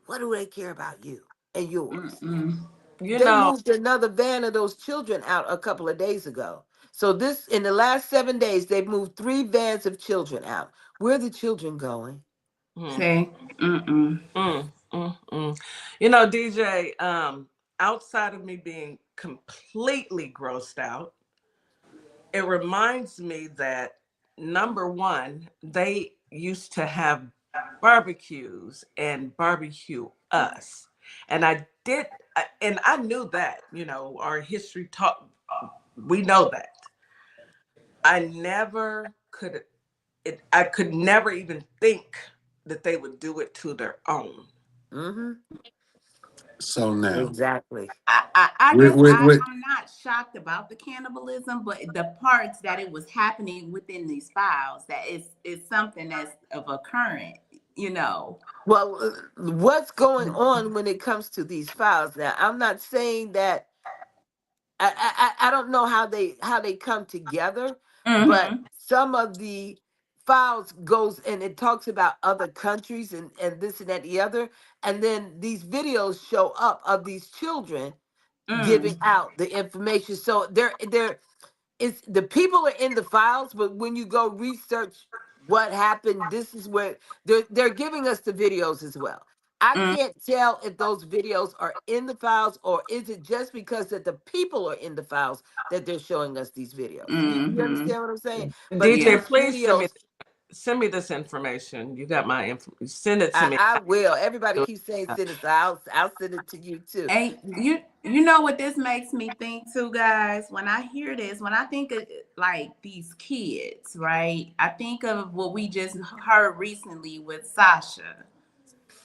what do they care about you and yours? Mm-mm. you They know, moved another van of those children out a couple of days ago. So in the last 7 days, they've moved 3 vans of children out. Where are the children going? mm, See. Mm-mm. mm. You know, DJ, outside of me being completely grossed out, it reminds me that number one, they used to have barbecues and barbecue us. And and I knew that, our history taught, we know that. I never could, I could never even think that they would do it to their own. Mm-hmm. So now, Exactly. I with, guess with, with, I'm not shocked about the cannibalism, but the parts that it was happening within these files, that is something that's of a current, you know. Well, what's going on when it comes to these files? Now, I'm not saying that I don't know how they come together, but Mm-hmm. some of the files goes and it talks about other countries and this and that the other, and then these videos show up of these children giving Mm. out the information. So they're it's the people are in the files, but when you go research what happened, this is where they're giving us the videos as well. I Mm. can't tell if those videos are in the files or is it just because that the people are in the files that they're showing us these videos. You Mm-hmm. understand what I'm saying? But Yeah. DJ, these please videos, send me this information. You got my info. Send it to me. I will. Everybody keeps saying send it, so I'll send it to you too. And you know what this makes me think too, guys? When I hear this, when I think of like these kids, right? I think of what we just heard recently with Sasha.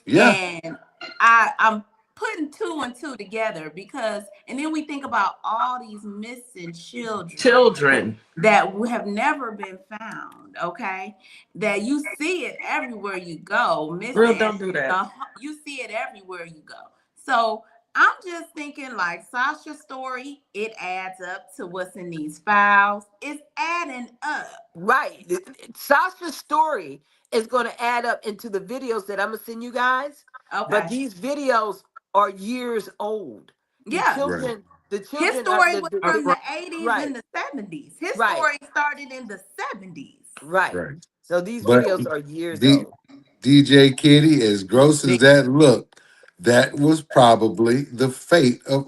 yeah, And I'm putting two and two together because and then we think about all these missing children Children. that have never been found, okay? That you see it everywhere you go, Real, missing, don't do that. you see it everywhere you go. So I'm just thinking like Sasha's story, it adds up to what's in these files. It's adding up. Right. Sasha's story is going to add up into the videos that I'm going to send you guys. But Okay. these videos are years old. The Yeah. right, children, the His children are story was All from the right. 80s right, and the 70s. His right, story started in the 70s. right. right. So these But videos are years D, old. DJ Kitty, as gross as that looked, that was probably the fate of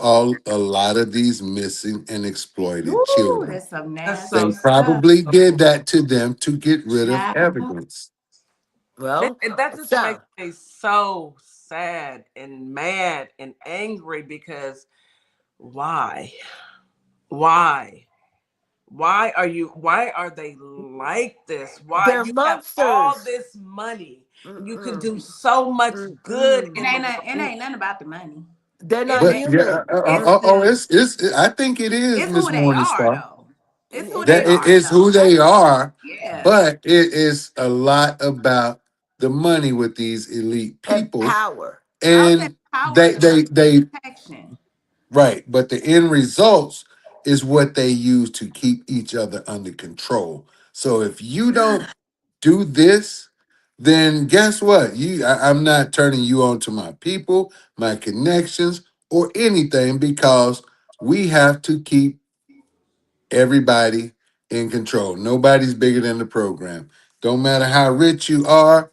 a lot of these missing and exploited Ooh, children. that's some That's nasty so They stuff. probably did that to them to get rid of Child. evidence. Well, that just makes so me so sad and mad and angry because why? Why? Why are they like this? Why they're you have all monsters. this money and you can Mm-mm, do so much good mm-mm. It in the ain't world? nothing about the money. They're It, not But it yeah, human. They're it's. I think it is, it's who Miss they are Morningstar. though. It's who they That it are is though. who they are, Yeah. but it is a lot about the money with these elite and people, power. I would say and power they and the they they protection. right. But the end results is what they use to keep each other under control. So if you don't do this, then guess what? I'm not turning you on to my people, my connections, or anything because we have to keep everybody in control. Nobody's bigger than the program. Don't matter how rich you are,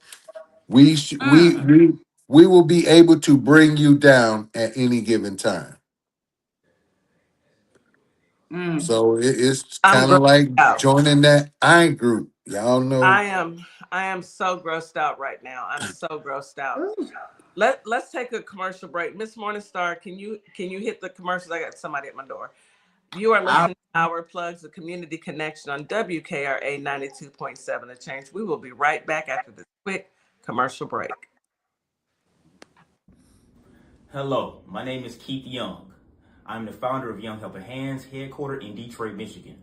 we sh- we will be able to bring you down at any given time. Mm. So it's I'm kind of grossed like out. joining that I group. Y'all know. I am I am so grossed out right now. I'm so grossed out. Let's take a commercial break. Miss Morningstar, can you hit the commercials? I got somebody at my door. You are I, listening to Our Plugs, the community connection on WKRA 92.7 The Change. We will be right back after this quick commercial break. Hello, my name is Keith Young. I'm the founder of Young Helping Hands, headquartered in Detroit, Michigan.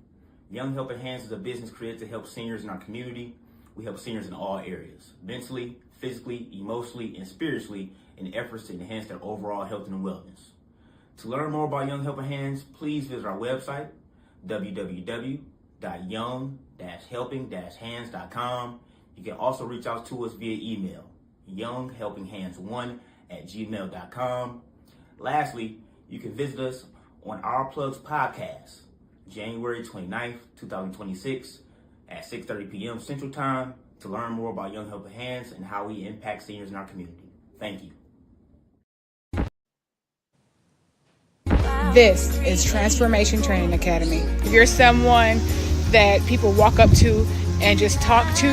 Young Helping Hands is a business created to help seniors in our community. We help seniors in all areas, mentally, physically, emotionally, and spiritually, in efforts to enhance their overall health and wellness. To learn more about Young Helping Hands, please visit our website, www.young-helping-hands.com. You can also reach out to us via email, younghelpinghands1@gmail.com. Lastly, you can visit us on Our Plugs podcast, January 29th, 2026 at 6:30 p.m. Central Time to learn more about Young Helping Hands and how we impact seniors in our community. Thank you. This is Transformation Training Academy. If you're someone that people walk up to and just talk to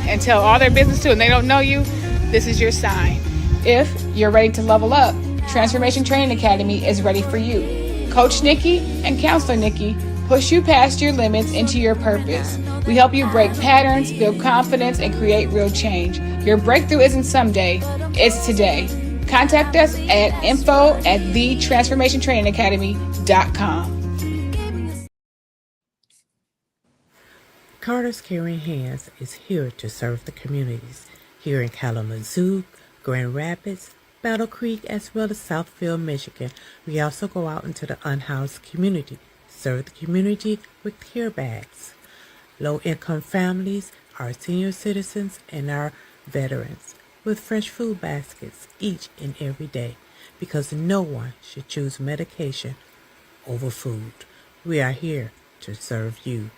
and tell all their business to and they don't know you, this is your sign. If you're ready to level up, Transformation Training Academy is ready for you. Coach Nikki and Counselor Nikki push you past your limits into your purpose. We help you break patterns, build confidence, and create real change. Your breakthrough isn't someday, it's today. Contact us at info@thetransformationtrainingacademy.com. Carter's Caring Hands is here to serve the communities here in Kalamazoo, Grand Rapids, Battle Creek, as well as Southfield, Michigan. We also go out into the unhoused community, serve the community with care bags. Low-income families, our senior citizens, and our veterans with fresh food baskets each and every day because no one should choose medication over food. We are here to serve you.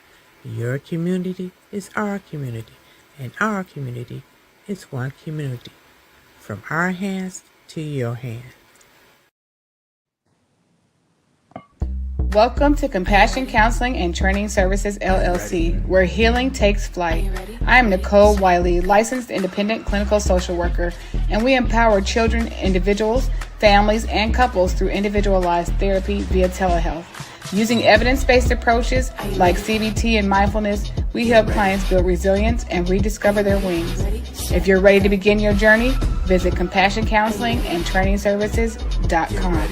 Your community is our community, and our community is one community. From our hands to your hands. Welcome to Compassion Counseling and Training Services LLC, where healing takes flight. I am Nicole Wiley, licensed independent clinical social worker, and we empower children, individuals, families, and couples through individualized therapy via telehealth. Using evidence-based approaches like CBT and mindfulness, we help clients build resilience and rediscover their wings. If you're ready to begin your journey, visit CompassionCounselingAndTrainingServices.com.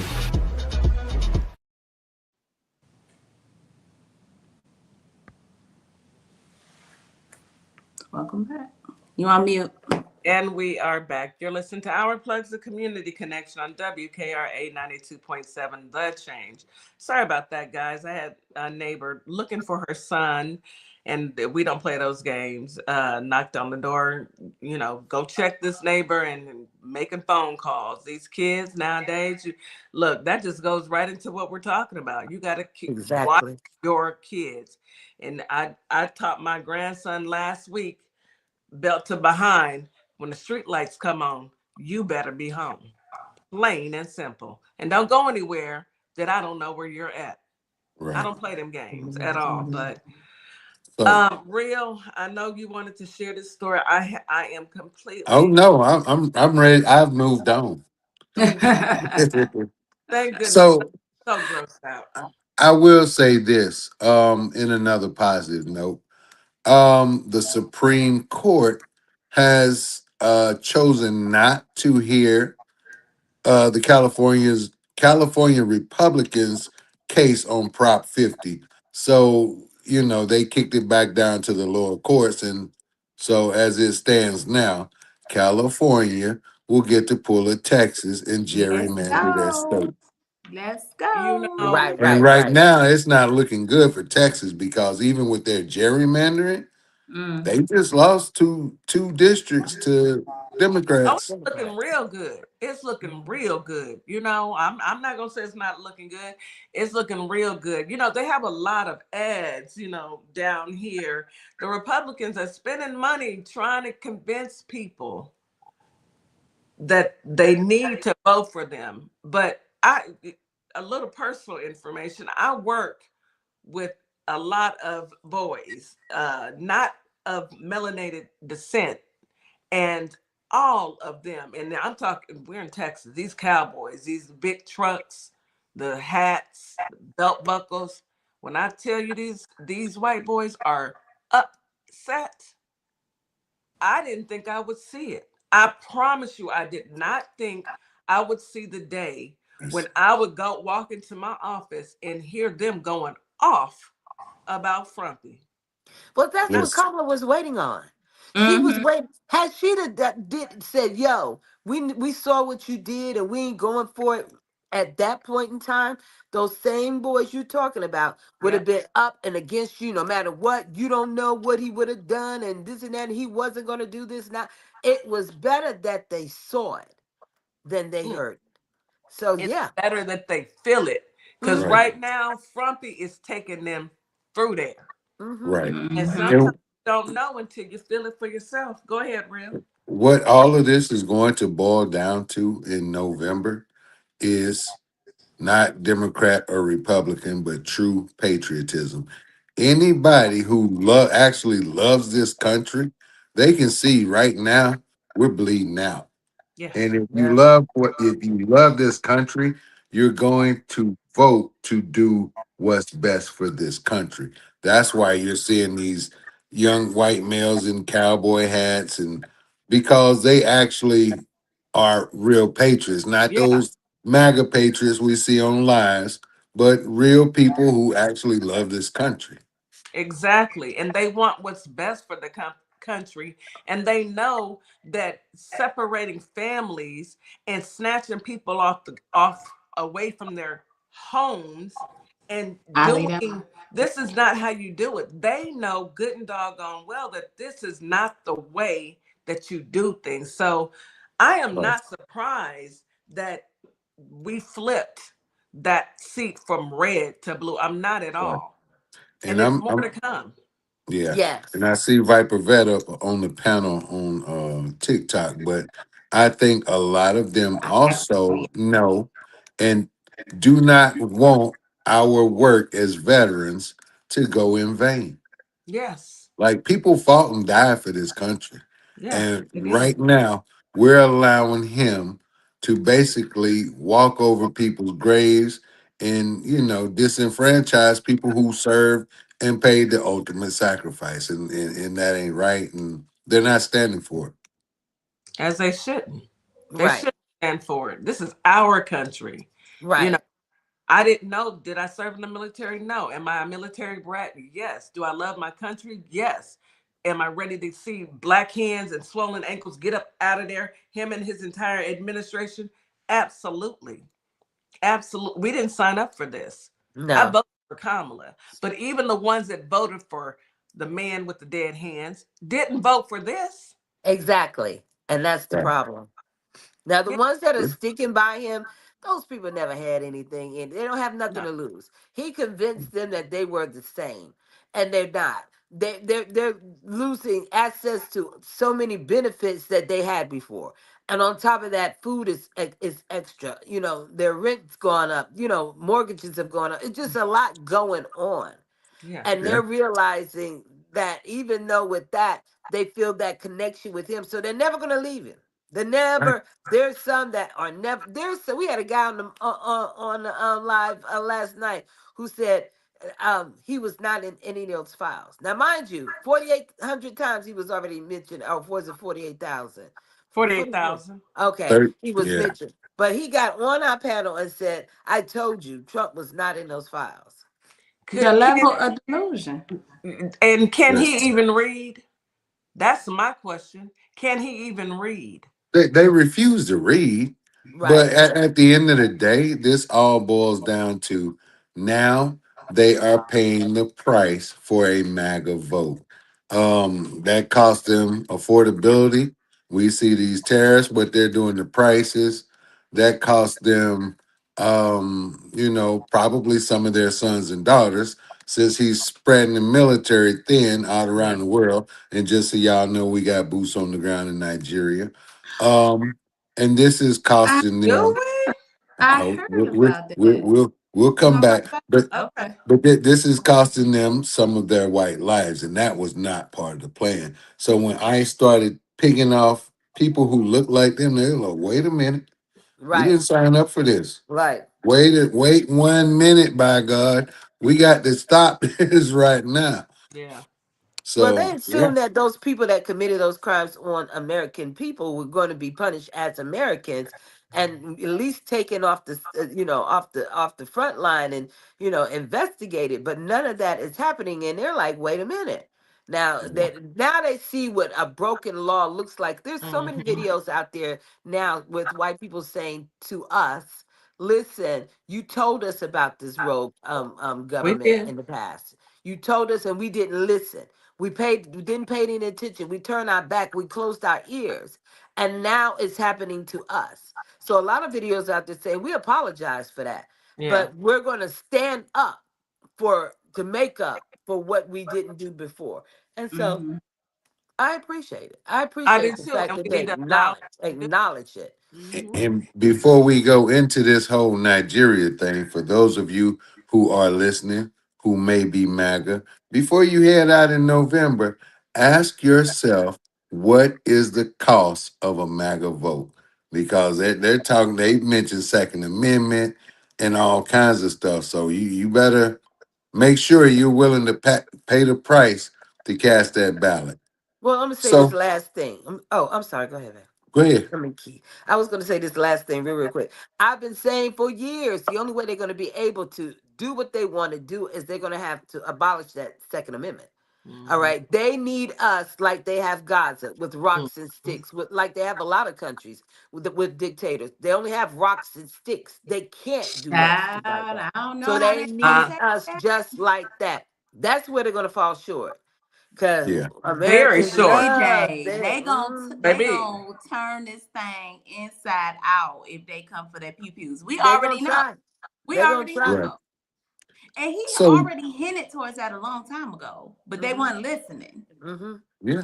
welcome back. You on mute? And we are back. You're listening to Our Plugs, the community connection on WKRA 92.7 The Change. Sorry about that, guys. I had a neighbor looking for her son, and we don't play those games. Knocked on the door, go check this neighbor and making phone calls. These kids nowadays, look, that just goes right into what we're talking about. You got to watch Exactly. your kids. And I taught my grandson last week, belt to behind, when the street lights come on, you better be home. Plain and simple. And don't go anywhere that I don't know where you're at. I Right. don't play them games at all. But So, Real, I know you wanted to share this story. I am oh completely, no, I'm ready. I've moved on. thank goodness, So so grossed out. I will say this, in another positive note. The Supreme Court has chosen not to hear the California's California Republicans' case on Prop 50. So, they kicked it back down to the lower courts. And so, as it stands now, California will get to pull a Texas and Let's gerrymander their go. state. Let's You go. know, Right, And right, right right. now, it's not looking good for Texas because even with their gerrymandering, they just lost two districts to oh, it's Democrats. looking Democrats. real good. It's looking real good. I'm not gonna say it's not looking good. It's looking real good. They have a lot of ads, down here. The Republicans are spending money trying to convince people that they need to vote for them. But a little personal information, I work with a lot of boys, not of melanated descent, and all of them, and I'm talking, we're in Texas, these cowboys, these big trucks, the hats, the belt buckles. When I tell you these white boys are upset, I didn't think I would see it. I promise you, I did not think I would see the day when I would go walk into my office and hear them going off about Frumpy. Well, that's what Listen, Kamala was waiting on. She was waiting. Had she did said, "Yo, we saw what you did, and we ain't going for it." At that point in time, those same boys you talking about would have Yep. been up and against you, no matter what. You don't know what he would have done, and this and that. And he wasn't going to do this. Now, it was better that they saw it than they Mm. heard it. So It's yeah. better that they feel it. Because Mm-hmm. right, right now, Frumpy is taking them through there. Mm-hmm. right. And sometimes And you don't know until you feel it for yourself. Go ahead, Real. what all of this is going to boil down to in November is not Democrat or Republican, but true patriotism. Anybody who actually loves this country, they can see right now we're bleeding out. And Yes. Yeah. if you love this country, you're going to vote to do what's best for this country. That's why you're seeing these young white males in cowboy hats, and because they actually are real patriots, not Yeah. those MAGA patriots we see on lives, but real people who actually love this country. Exactly. And they want what's best for the country. And they know that separating families and snatching people off away from their homes and doing this is not how you do it. They know good and doggone well that this is not the way that you do things. So I am Right. not surprised that we flipped that seat from red to blue. I'm not at Right. all. And And it's I'm, more I'm to come. Yeah. Yes. And I see Viper Vet up on the panel on TikTok, but I think a lot of them also know and do not want our work as veterans to go in vain. Yes. Like people fought and died for this country. Yeah, And they did. right now, we're allowing him to basically walk over people's graves and, disenfranchise people who served and paid the ultimate sacrifice. And that ain't right. And they're not standing for it. As they shouldn't. They Right. should stand for it. This is our country. You know, Right. I didn't know. Did I serve in the military? No. Am I a military brat? Yes. Do I love my country? Yes. Am I ready to see black hands and swollen ankles get up out of there? Him and his entire administration? Absolutely. Absolutely. We didn't sign up for this. I No. voted for Kamala. But even the ones that voted for the man with the dead hands didn't vote for this. Exactly. And that's the Right. problem. Now, the Yeah. ones that are sticking by him, those people never had anything and they don't have nothing No. to lose. He convinced them that they were the same, and they're not. They're losing access to so many benefits that they had before. And on top of that, food is extra. Their rent's gone up. Mortgages have gone up. It's just a lot going on. Yeah. And Yeah. they're realizing that even though with that they feel that connection with him, so they're never going to leave him. They're Right. never. There's some that are never. We had a guy on the on the live last night who said he was not in any of those files. Now, mind you, 4,800 times he was already mentioned. Or was it 48,000? 48,000. Okay, 30, he was yeah. mentioned. But he got on our panel and said, "I told you Trump was not in those files." The Could level of delusion. and can Yeah. he even read? That's my question. Can he even read? They refuse to read, but Right. at the end of the day, this all boils down to now they are paying the price for a MAGA vote. That cost them affordability. We see these tariffs, what they're doing to prices. That cost them, probably some of their sons and daughters, since he's spreading the military thin out Yeah. around the world. And just so y'all know, we got boots on the ground in Nigeria. Um, and this is I costing Do them. we? I Oh, heard about we'll, that. we'll, we'll You come gonna talk back, about but it? Okay. Okay. this is costing them some of their white lives, and that was not part of the plan. So when I started picking off people who look like them, they're like, "Wait a minute, we Right. didn't sign up for this. Right. Wait 1 minute, by God, we got to stop this right now." Yeah. Well, they So yeah, assumed that those people that committed those crimes on American people were going to be punished as Americans and at least taken off the, off the front line and investigated. But none of that is happening, and they're like, wait a minute. Now they see what a broken law looks like. There's so many Hmm. videos out there now with white people saying to us, "Listen, you told us about this rogue We government did. in the past. You told us, and we didn't listen." We didn't pay any attention. We turned our back. We closed our ears. And now it's happening to us. So a lot of videos out there saying we apologize for that. Yeah. But we're gonna stand up to make up for what we didn't do before. And so Mm-hmm. I appreciate it. I I appreciate do the too. fact And that we they need to allow them to acknowledge it. do it. and before we go into this whole Nigeria thing, for those of you who are listening, who may be MAGA, before you head out in November, ask yourself, what is the cost of a MAGA vote? Because they're talking, they mentioned Second Amendment and all kinds of stuff. So you better make sure you're willing to pay the price to cast that ballot. Well, I'm gonna say this So last thing. Oh, I'm sorry. Go ahead, man. go ahead. I mean, Key. I was going to say this last thing real quick. I've been saying for years the only way they're going to be able to do what they want to do is they're going to have to abolish that Second Amendment. All Hmm. right, they need us like they have Gaza with Hmm. rocks and sticks, with like they have a lot of countries with dictators. They only have rocks and sticks. They can't do nothing Child, like that. I don't know So how they they gonna need Uh, take us that. just like that. That's where they're going to fall short because Yeah. very Americans short, love DeeJay, they. they baby. gonna turn this thing inside out if they come for their pew pews. We They're going already to know. try. We They're going to already try. Right. know. And he So already hinted towards that a long time ago, but they Mm-hmm. weren't listening. Mm-hmm. yeah.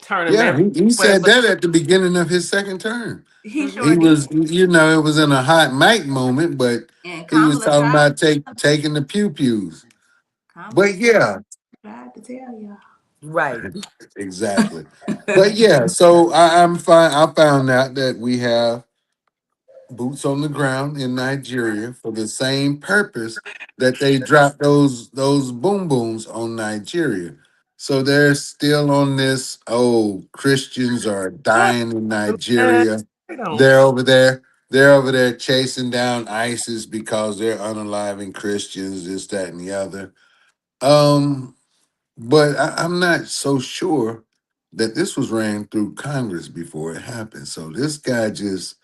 Turn them Yeah, every he way said but that at the beginning of his second term. He Mm-hmm. sure He did. was, it was in a hot mic moment, but And he was Kamala talking tried. about taking the pew pews. Kamala But yeah, tried to tell y'all. Right. exactly. But yeah, so I'm fine. I found out that we have boots on the ground in Nigeria for the same purpose that they dropped those boom booms on Nigeria. So they're still on this. Oh, Christians are dying in man, Nigeria. they don't. They're over there. They're over there chasing down ISIS because they're unaliving Christians, this, that, and the other. But I'm not so sure that this was ran through Congress before it happened. So this guy just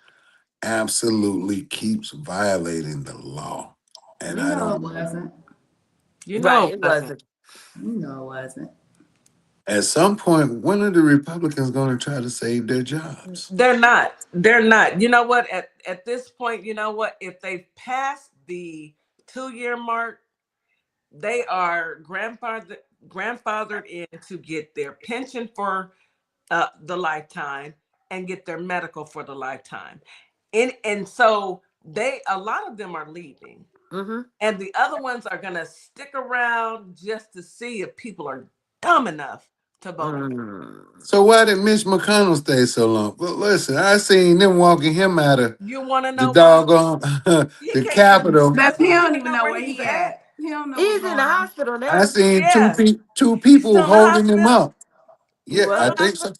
absolutely keeps violating the law. And You I know it don't, wasn't. You know Right. it It wasn't. wasn't. You know it wasn't. at some point, when are the Republicans going to try to save their jobs? They're not. They're not. You know what? At this point, you know what? If they pass the 2 year mark, they are grandfathered in to get their pension for the lifetime and get their medical for the lifetime. And so a lot of them are leaving. Mm-hmm. And the other ones are gonna stick around just to see if people are dumb enough to vote them. Mm. So why did Mitch McConnell stay so long? Well, listen, I seen them walking him out of You want to the know why? doggone He the can't even. Capitol. But he You don't want to even know know where where he's he at? at. He don't know what's He's in the going on. hospital I now. seen Yeah, two he's people still in the holding him hospital. up. He's Yeah, still I in the What? think so. hospital.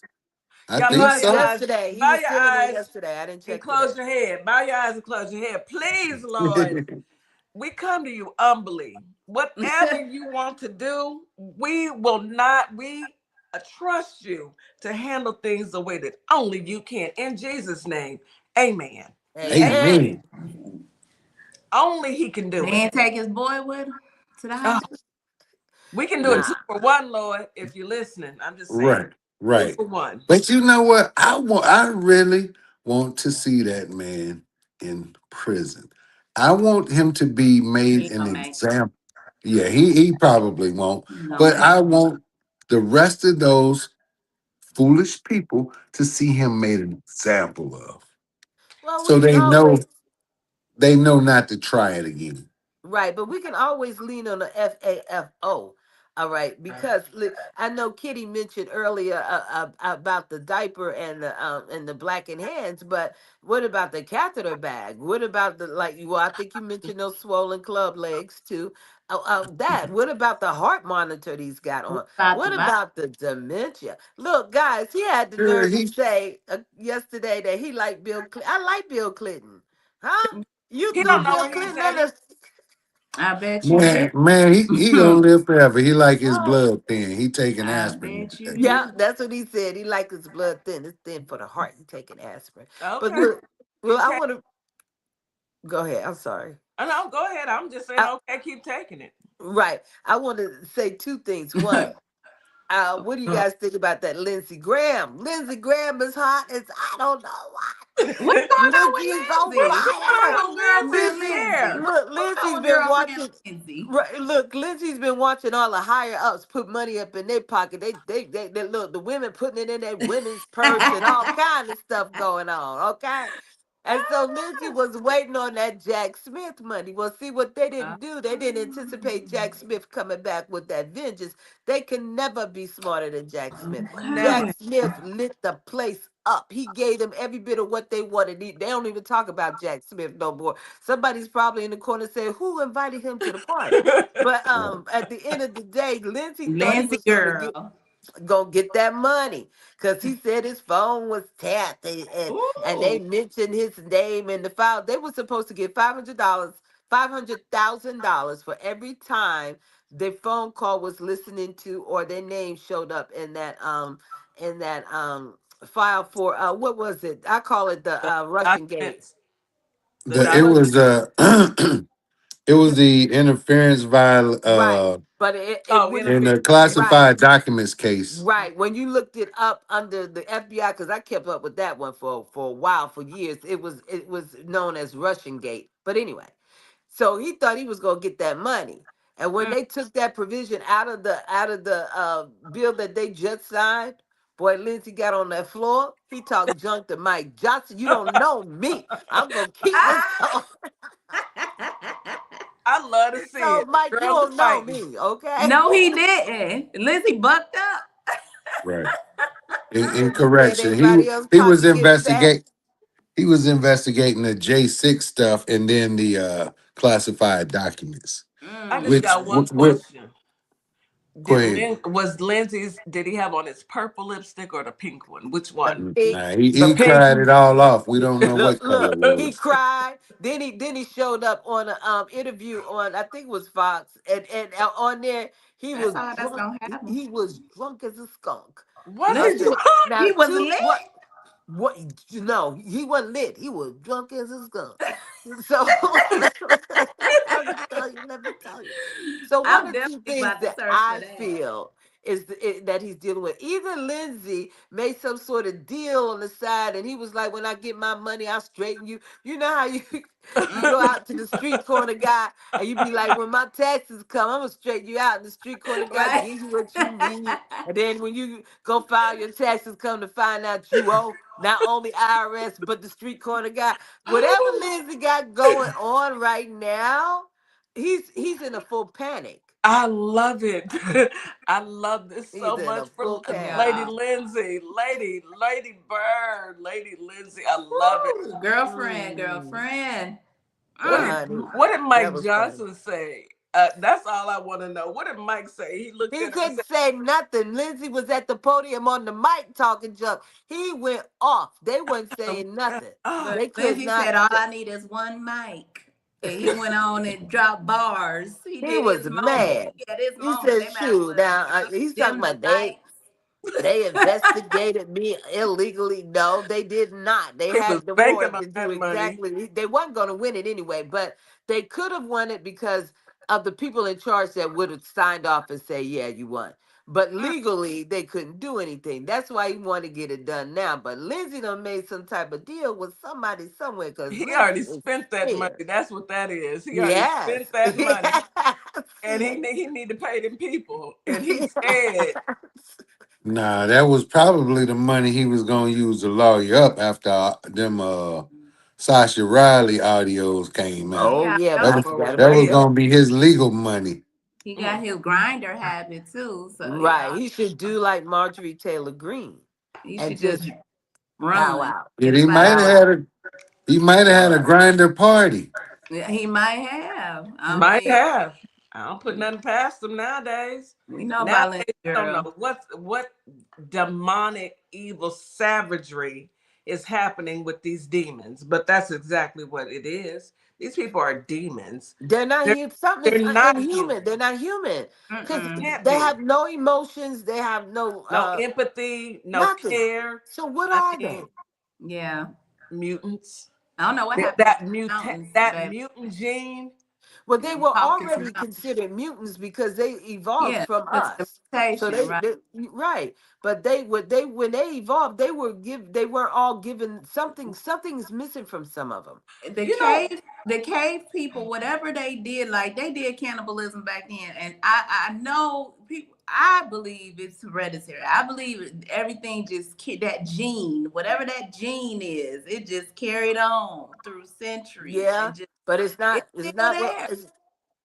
I Y'all think bow Yes, your so. eyes. yesterday. He Bow was your feeling it eyes yesterday. I didn't and check close today. your head. Bow your eyes and close your head. Please, Lord. We come to you humbly. Whatever you want to do, we will not, we trust you to handle things the way that only you can. In Jesus' name, amen. Amen. Amen. Amen. Only he can do They it. ain't take his boy with him to the Oh, hospital. we can do it Right. Nah. 2 for 1, Lord, if you're listening. I'm just saying. Right. Two Right. for one. But you know what? I really want to see that man in prison. I want him to be He made ain't an gonna make it. example. Yeah, he probably won't. He ain't gonna But make I it. want the rest of those foolish people to see him made an example of. Well, we So can always they know not to try it again. right, but we can always lean on the FAFO. All right, because I know Kitty mentioned earlier about the diaper and the blackened hands, but what about the catheter bag? What about the like? Well, I think you mentioned those swollen club legs too. That. What about the heart monitor he's got What on? about the What vibe? about the dementia? Look, guys, he had the Girl, nerve to he say yesterday that he liked Bill. I like Bill Clinton, huh? You He don't threw know Bill where he's Clinton under. headed. I bet you do. man, he gonna live forever. He like his Oh, blood thin. He taking I aspirin bet you every day. Yeah, do. that's what he said. He like his blood thin. It's thin for the heart. He taking aspirin. But Okay. look, well, Keep I taking want to go ahead. I'm sorry. it. No, go ahead. I'm just saying, okay, keep taking it. Right. I want to say two things. One, what do you guys think about that Lindsey Graham? Lindsey Graham is hot as I don't know what. What's going on Lindsay's on with Lindsay? What's What's going wrong fire. on with with girlfriend girlfriend Lindsay, Lindsay? Lanier? look, What's Lindsay's on been girlfriend watching. Lindsay? Right, look, Lindsay's been watching all the higher ups put money up in their pocket. They look the women putting it in their women's purse and all kind of stuff going on. Okay, and so Lindsay was waiting on that Jack Smith money. Well, see what they didn't do. They didn't anticipate Jack Smith coming back with that vengeance. They can never be smarter than Jack Smith. Jack Okay. Smith lit the place up. He gave them every bit of what they wanted. They don't even talk about Jack Smith no more. Somebody's probably in the corner saying, "Who invited him to the party?" But Right. at the end of the day, Lindsay thought he Lindsay was girl. gonna get that money because he said his phone was tapped and Ooh. they mentioned his name in the file. They were supposed to get $500, $500,000 for every time their phone call was listening to or their name showed up in that file for what was it? I call it the The Russian gate. documents. The The It document. Russian was it was the interference via right. But it Oh, when you in interference. the right. classified documents case. Right. When you looked it up under the FBI, because I kept up with that one for a while, for years, it was known as Russian Gate. But anyway, so he thought he was gonna get that money. And when Mm. they took that provision out of the bill that they just signed, boy, Lindsey got on that floor. He talked junk to Mike Johnson. You don't know me. I'm gonna keep this going. I love to see So it. Mike, you Girls are don't know fighting. me, okay? No, he didn't. Lindsay bucked up. Right. In He said correction, everybody else he was pocket get fat. he was investigating the J6 stuff and then the classified documents. I just Mm. Which, got one which question. go ahead. Was Lindsay's, did he have on his purple lipstick or the pink one? Which one? He, Nah, The he pink cried one. it all off. We don't know look, what color look, it he was. cried. Then he showed up on an interview on I think it was Fox, and on there he That's was all that's drunk. gonna He happen. he was drunk as a skunk. Was I he Lindsay said, was, drunk? now he was two lit. what you know he wasn't lit. He was drunk as a skunk. So let me tell you. So one I'm of two definitely things about to that search for I that. feel is that he's dealing with. Either Lindsay made some sort of deal on the side, and he was like, "When I get my money, I'll straighten you." You know how you you Mm. go out to the street corner guy, and you be like, "When my taxes come, I'm gonna straighten you out." And the street corner guy Right. give you what you need, and then when you go file your taxes, come to find out you owe not only IRS but the street corner guy. Whatever Lindsay got going on right now, he's in a full panic. I love it. I love this He's so in much a for full panic. Lady Yeah. Lindsay, Lady Bird, Lady Lindsay. I love it. Woo. Girlfriend, Mm. What Mm, did girlfriend. honey, what did that Mike was funny. Johnson say? That's all I want to know. What did Mike say? He looked He at him and couldn't said, say nothing. Lindsay was at the podium on the mic talking junk. He went off. They weren't saying nothing. oh, But They could Lindsay not. said, "All I need is one mic." And he went on and dropped bars. He He did was his moment. mad. He had his He moment. said, They might as "Shoot, well now he's talking dim the about they." lights. They investigated me illegally. No, they did not. They he was had the banking warrant on to do that money. exactly. They weren't going to win it anyway, but they could have won it because of the people in charge that would have signed off and say, "Yeah, you won." But Mm. legally, they couldn't do anything. That's why he wanted to get it done now. But Lindsay done made some type of deal with somebody somewhere because He Lindsay already is spent that money. scared. That's what that is. He already Yes. spent that money, and Yes. he need to pay them people. And he's Yes. scared. Nah, that was probably the money he was gonna use to lawyer up after them Sasha Riley audios came out. Oh Yeah, yeah, I That know. but was you For gotta that was pay real. up. gonna be his legal money. He got Mm. his grinder habit too. So, Right. He should do like Marjorie Taylor Greene he and should just just bow run. out. Get And up he out might of have Bow there. had out. a he might have Bow had a out. grinder party. Yeah, he might have. I Might mean, have. I don't put nothing past them nowadays. we know about Nowadays, Lindsay you don't girl. know what demonic, evil savagery is happening with these demons. But that's exactly what it is. These people are demons. They're not They're, human. Something they're is not human. inhuman. They're not human because Can't they be. have no emotions. They have no No empathy, no nothing. care. So what I are mean, they? Yeah. mutants. I don't know what That happened to that the mutant mountains, that baby. mutant gene. Well, they were Caucus already Mountain. considered mutants because they evolved Yeah, from because of us. the So mutation, right? they right, but they would they when they evolved, they weren't all given something. Something is missing from some of them. the You know, cave the cave people, whatever they did, like they did cannibalism back then, and I know people, I believe it's hereditary. I believe everything just that gene, whatever that gene is, it just carried on through centuries Yeah, and just but it's not. it's It's still not what. there.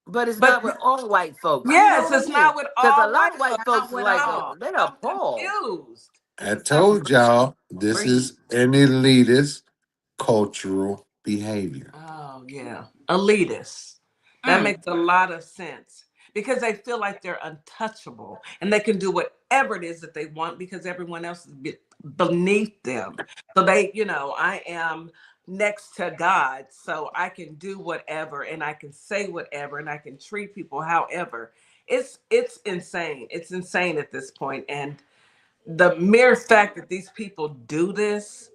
But it's but not with all white folks. You know yes, what I it's mean? not with Because a all lot white of white folks. folks Not are with like I'm, all. they're I'm appalled. confused. I It's a told y'all this breed. is an elitist cultural behavior. Oh yeah, elitists. That Mm. makes a lot of sense because they feel like they're untouchable and they can do whatever it is that they want because everyone else is beneath them. So they, I am next to God, so I can do whatever and I can say whatever and I can treat people however. It's insane. It's insane at this point, and the mere fact that these people do this,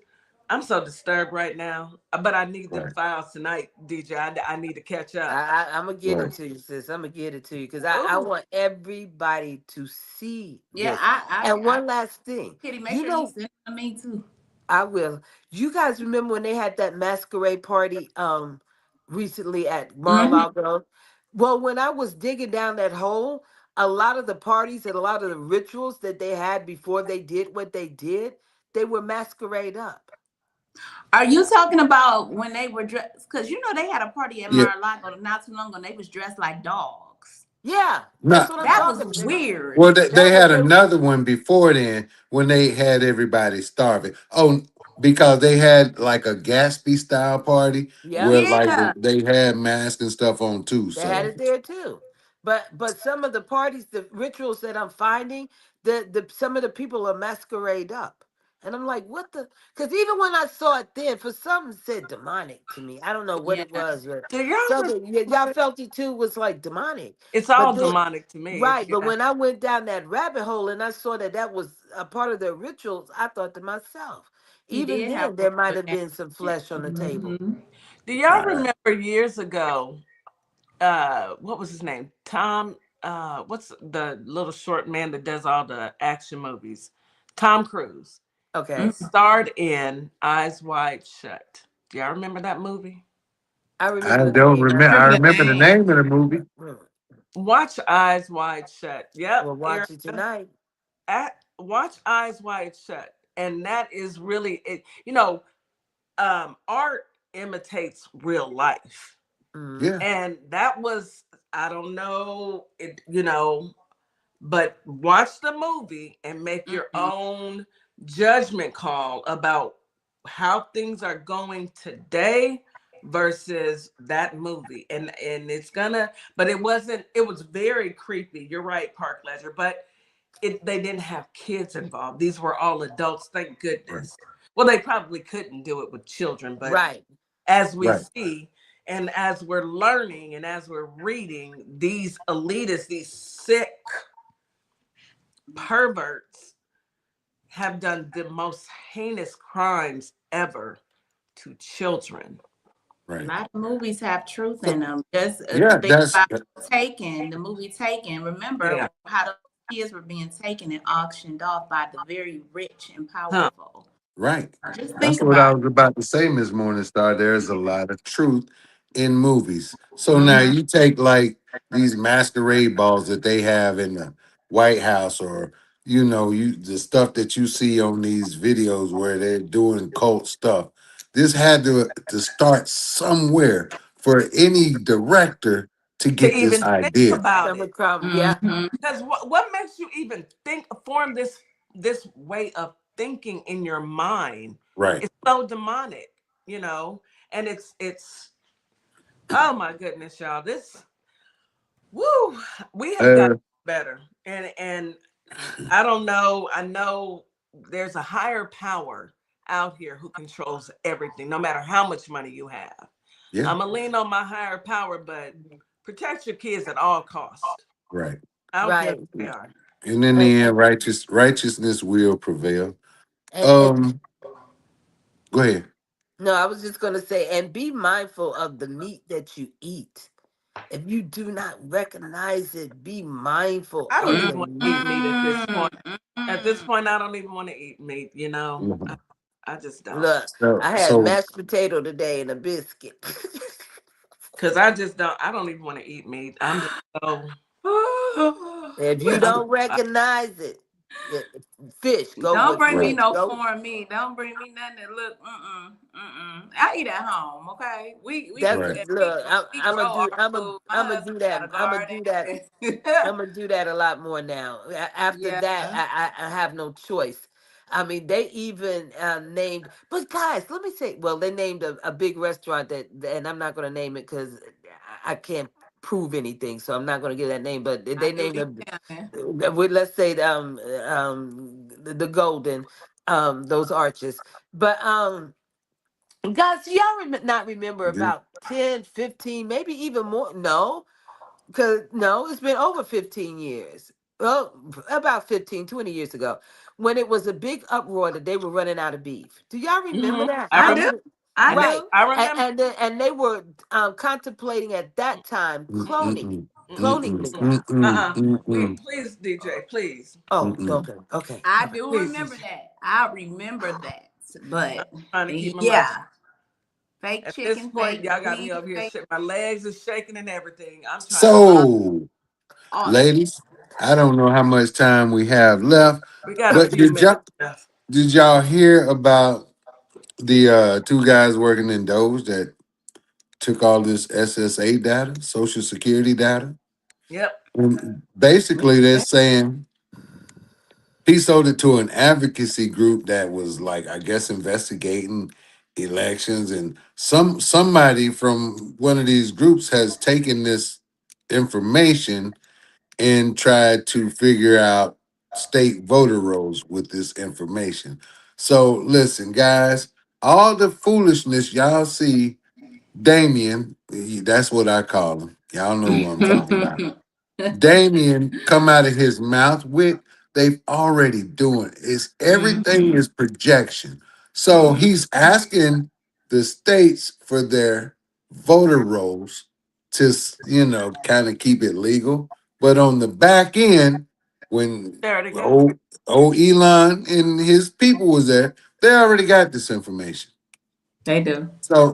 I'm so disturbed right now. But I need them Right. files tonight, DJ. I need to catch up. I'm gonna get it Right. to you, sis. I'm gonna get it to you because I Oh, want everybody to see Yeah, this. And I one last thing, Kitty, make you sure you know, send it to me too. I will. You guys remember when they had that masquerade party recently at Hmm. Mar-a-Lago? Well, when I was digging down that hole, a lot of the parties and a lot of the rituals that they had before they did what they did, they were masquerade up. Are you talking about when they were dressed? Because you know they had a party at Yeah. Mar-a-Lago not too long ago, and they was dressed like dogs. Yeah, that's No. what I'm That was talking about. weird. Well, they That was had a another one before then when they had everybody starving. Oh, because they had like a Gatsby style party yep. where like Yeah, they had masks and stuff on too. They had So it there too. But some of the parties, the rituals that I'm finding, the some of the people are masquerade up. And I'm like, what the? Because even when I saw it then, for some it said demonic to me. I don't know what yeah. it was. But do y'all something y'all remember? felt it too was like demonic. It's But all then, demonic to me. right. But Yeah. when I went down that rabbit hole and I saw that that was a part of their rituals, I thought to myself, He even did have then a there might little have been some flesh on the table. mm-hmm. Do y'all all right. remember years ago? What was his name? Tom. What's the little short man that does all the action movies? Tom Cruise Okay, starred in Eyes Wide Shut. Do y'all remember that movie? I I remember the don't name. remember. I Remember the remember the name? name of the movie. Watch Eyes Wide Shut. Yep, We'll watch it Erica. tonight. Watch Eyes Wide Shut, and that is really it. Art imitates real life, Hmm. Yeah. and that was, I don't know it. But watch the movie and make your Mm-hmm. own judgment call about how things are going today versus that movie. And it's gonna, but it wasn't, it was very creepy. You're right, Park Ledger, but they didn't have kids involved. These were all adults, thank goodness. Well, they probably couldn't do it with children, but Right. as we Right. see and as we're learning and as we're reading, these elitists, these sick perverts have done the most heinous crimes ever to children. A Right. lot of movies have truth So, in them. Just yeah, think that's about Taken, the movie Taken. Yeah. Remember how the kids were being taken and auctioned off by the very rich and Huh. powerful. right. Just That's think what I about was about to say, Miss Morningstar. There's a lot of truth in movies. So it. now Hmm. you take like these masquerade balls that they have in the White House, or you the stuff that you see on these videos where they're doing cult stuff. This had to start somewhere for any director to To get this even think idea. about Coming it. from, yeah. Hmm. Because what makes you even form this way of thinking in your mind? Right. It's so demonic, you know, and it's oh my goodness, y'all. This woo, we have got Uh, better. And I don't know. I know there's a higher power out here who controls everything, no matter how much money you have. yeah. I'm gonna lean on my higher power, but protect your kids at all costs. Right. I don't care Right. who they are. And in And, the end, righteousness will prevail. and Um, Go ahead. no, I was just going to say, and be mindful of the meat that you eat. If you do not recognize it, be mindful I don't of even the want to eat meat. meat at this Mm-mm. point. At this point, I don't even want to eat meat. You know, Mhm. I just don't, Look, So, I had so mashed potato today and a biscuit. because I just don't. I don't even want to eat meat. I'm just so. If you I'm, don't recognize it, the fish, go Don't with bring me fish. right, no Go. foreign meat. Don't bring me nothing that look. I eat at home. Okay, That's right. look. we I'm grow gonna do. our I'm gonna. food. My I'm gonna do husband that. got a I'm gonna garden. do that. I'm gonna do that a lot more now. After Yeah. that, I have no choice. I mean, they even named. But guys, let me say. Well, they named a big restaurant and I'm not gonna name it because I can't prove anything, so I'm not gonna give that name. But I they do named be a. telling. Let's say the golden those arches, but guys, y'all not remember The- about 10, 15, maybe even more? No, because no, it's been over 15 years. Well, about 15, 20 years ago, when it was a big uproar that they were running out of beef. Do y'all remember mhm, that? I I I do. remember. mean, I Yeah, right. do. I remember. And they were contemplating at that time mm, cloning, mm, mm, cloning mm, the Mm-mm. guy. mm, mm, mm, mm, Please, DJ, please. Oh, mm, okay, okay, I okay. do Please, remember DJ. that. I remember that. I'm But trying to keep my mouth shut. yeah, fake At this chicken, point, fake y'all got me beef, over here. fake Shit, my legs are shaking and everything. I'm trying to. So, all of it. ladies, I don't know how much time we have left, We got a but few minutes left. did y'all hear about the two guys working in Doge that took all this SSA data, Social Security data? Yep. And basically, they're saying he sold it to an advocacy group that was like, I guess, investigating elections, and somebody from one of these groups has taken this information and tried to figure out state voter rolls with this information. So listen, guys, all the foolishness y'all see Damien, that's what I call him. Y'all know who I'm talking about. Damien come out of his mouth with, they've already doing it's everything is projection. So he's asking the states for their voter rolls to kind of keep it legal. But on the back end, when There they go. old Elon and his people was there, they already got this information. They do.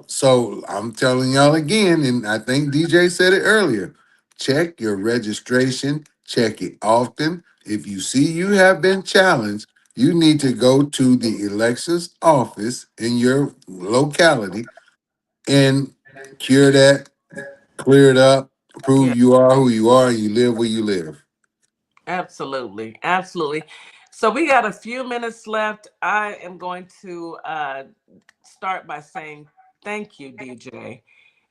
So I'm telling y'all again, and I think DJ said it earlier. Check your registration, check it often. If you see you have been challenged, you need to go to the elections office in your locality and cure that, clear it up, prove Yeah, you are who you are, and you live where you live. absolutely. Absolutely. So we got a few minutes left. I am going to start by saying Thank you, DeeJay.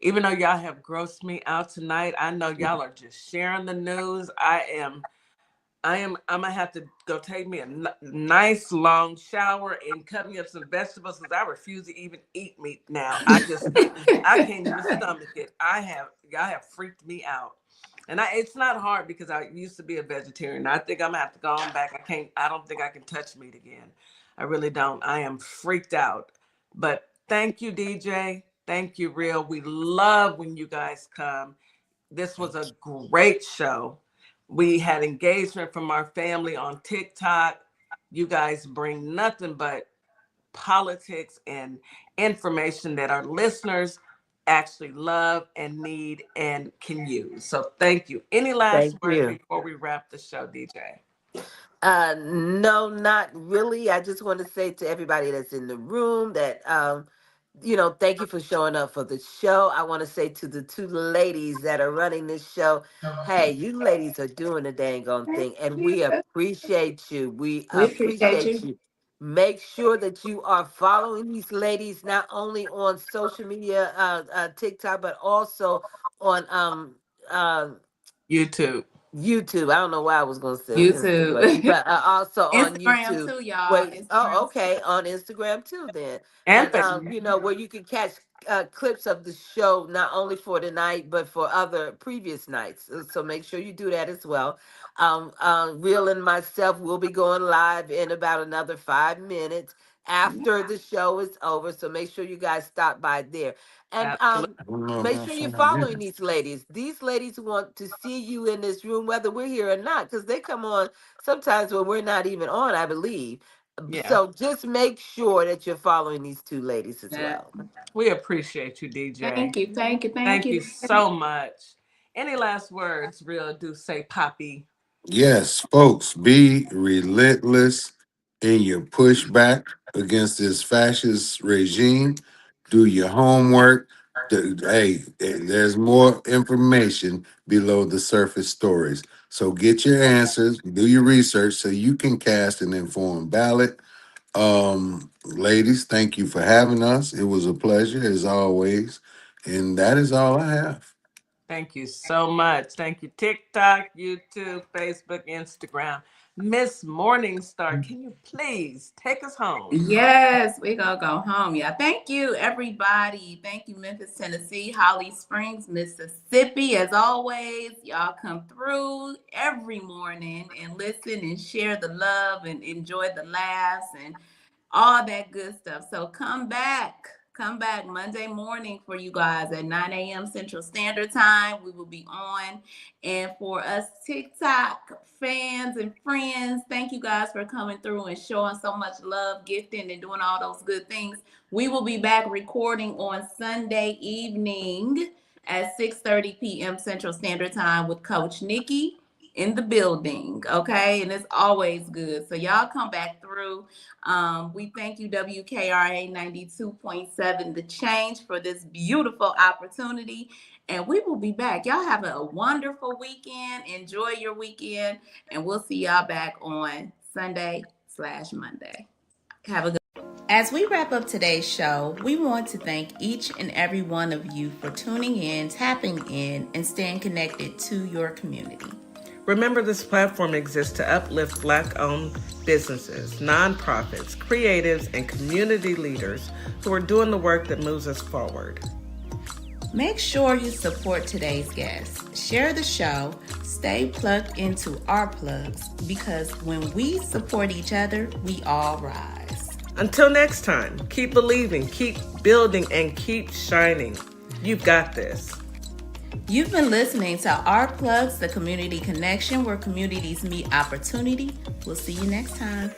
Even though y'all have grossed me out tonight, I know y'all are just sharing the news. I'm gonna have to go take me a nice long shower and cut me up some vegetables because I refuse to even eat meat now. I can't even stomach it. Y'all have freaked me out. And it's not hard because I used to be a vegetarian. I think I'm gonna have to go on back. I don't think I can touch meat again. I really don't. I am freaked out. But thank you, DeeJay. Thank you, Real. We love when you guys come. This was a great show. We had engagement from our family on TikTok. You guys bring nothing but politics and information that our listeners actually love and need and can use. So thank you. Any last Thank words you. before we wrap the show, DeeJay? No, not really. I just want to say to everybody that's in the room that, thank you for showing up for the show. I want to say to the two ladies that are running this show, hey, you ladies are doing a dang on thing, and we appreciate you. We We appreciate appreciate you. you. Make sure that you are following these ladies not only on social media, TikTok, but also on uh, YouTube. YouTube. I don't know why I was going to say Insta, YouTube. but also on Instagram YouTube. too, y'all. Wait, oh, Instagram too. okay, on Instagram too. Then, And and where you can catch clips of the show not only for tonight but for other previous nights. So make sure you do that as well. Real and myself will be going live in about another 5 minutes after the show is over. So make sure you guys stop by there. And absolutely. I don't know make about sure you're 5 minutes. following these ladies. These ladies want to see you in this room, whether we're here or not, because they come on sometimes when we're not even on, I believe. Yeah. So just make sure that you're following these two ladies as Yeah. well. We appreciate you, DeeJay. Thank you. Thank you. Thank Thank you. you so much. Any last words, Real? Do say Poppy. Yes, folks, be relentless in your pushback against this fascist regime. Do your homework. Hey, there's more information below the surface stories. So get your answers, do your research so you can cast an informed ballot. Ladies, thank you for having us. It was a pleasure as always. And that is all I have. Thank you so much. Thank you, TikTok, YouTube, Facebook, Instagram. Miss Morningstar, can you please take us home? Yes, we gonna go home. Yeah. Thank you, everybody. Thank you, Memphis, Tennessee, Holly Springs, Mississippi. As always, y'all come through every morning and listen and share the love and enjoy the laughs and all that good stuff. So come back. Come back Monday morning for you guys at 9 a.m. Central Standard Time. We will be on. And for us TikTok fans and friends, thank you guys for coming through and showing so much love, gifting, and doing all those good things. We will be back recording on Sunday evening at 6:30 p.m. Central Standard Time with Coach Nikki in the building. Okay. And it's always good. So y'all come back through. We thank you, WKRA 92.7 The Change, for this beautiful opportunity. And we will be back. Y'all have a wonderful weekend. Enjoy your weekend. And we'll see y'all back on Sunday/Monday. Have a good. As we wrap up today's show, we want to thank each and every one of you for tuning in, tapping in, and staying connected to your community. Remember, this platform exists to uplift Black-owned businesses, nonprofits, creatives, and community leaders who are doing the work that moves us forward. Make sure you support today's guests. Share the show. Stay plugged into our plugs, because when we support each other, we all rise. Until next time, keep believing, keep building, and keep shining. You've got this. You've been listening to Our Plugs, the community connection where communities meet opportunity. We'll see you next time.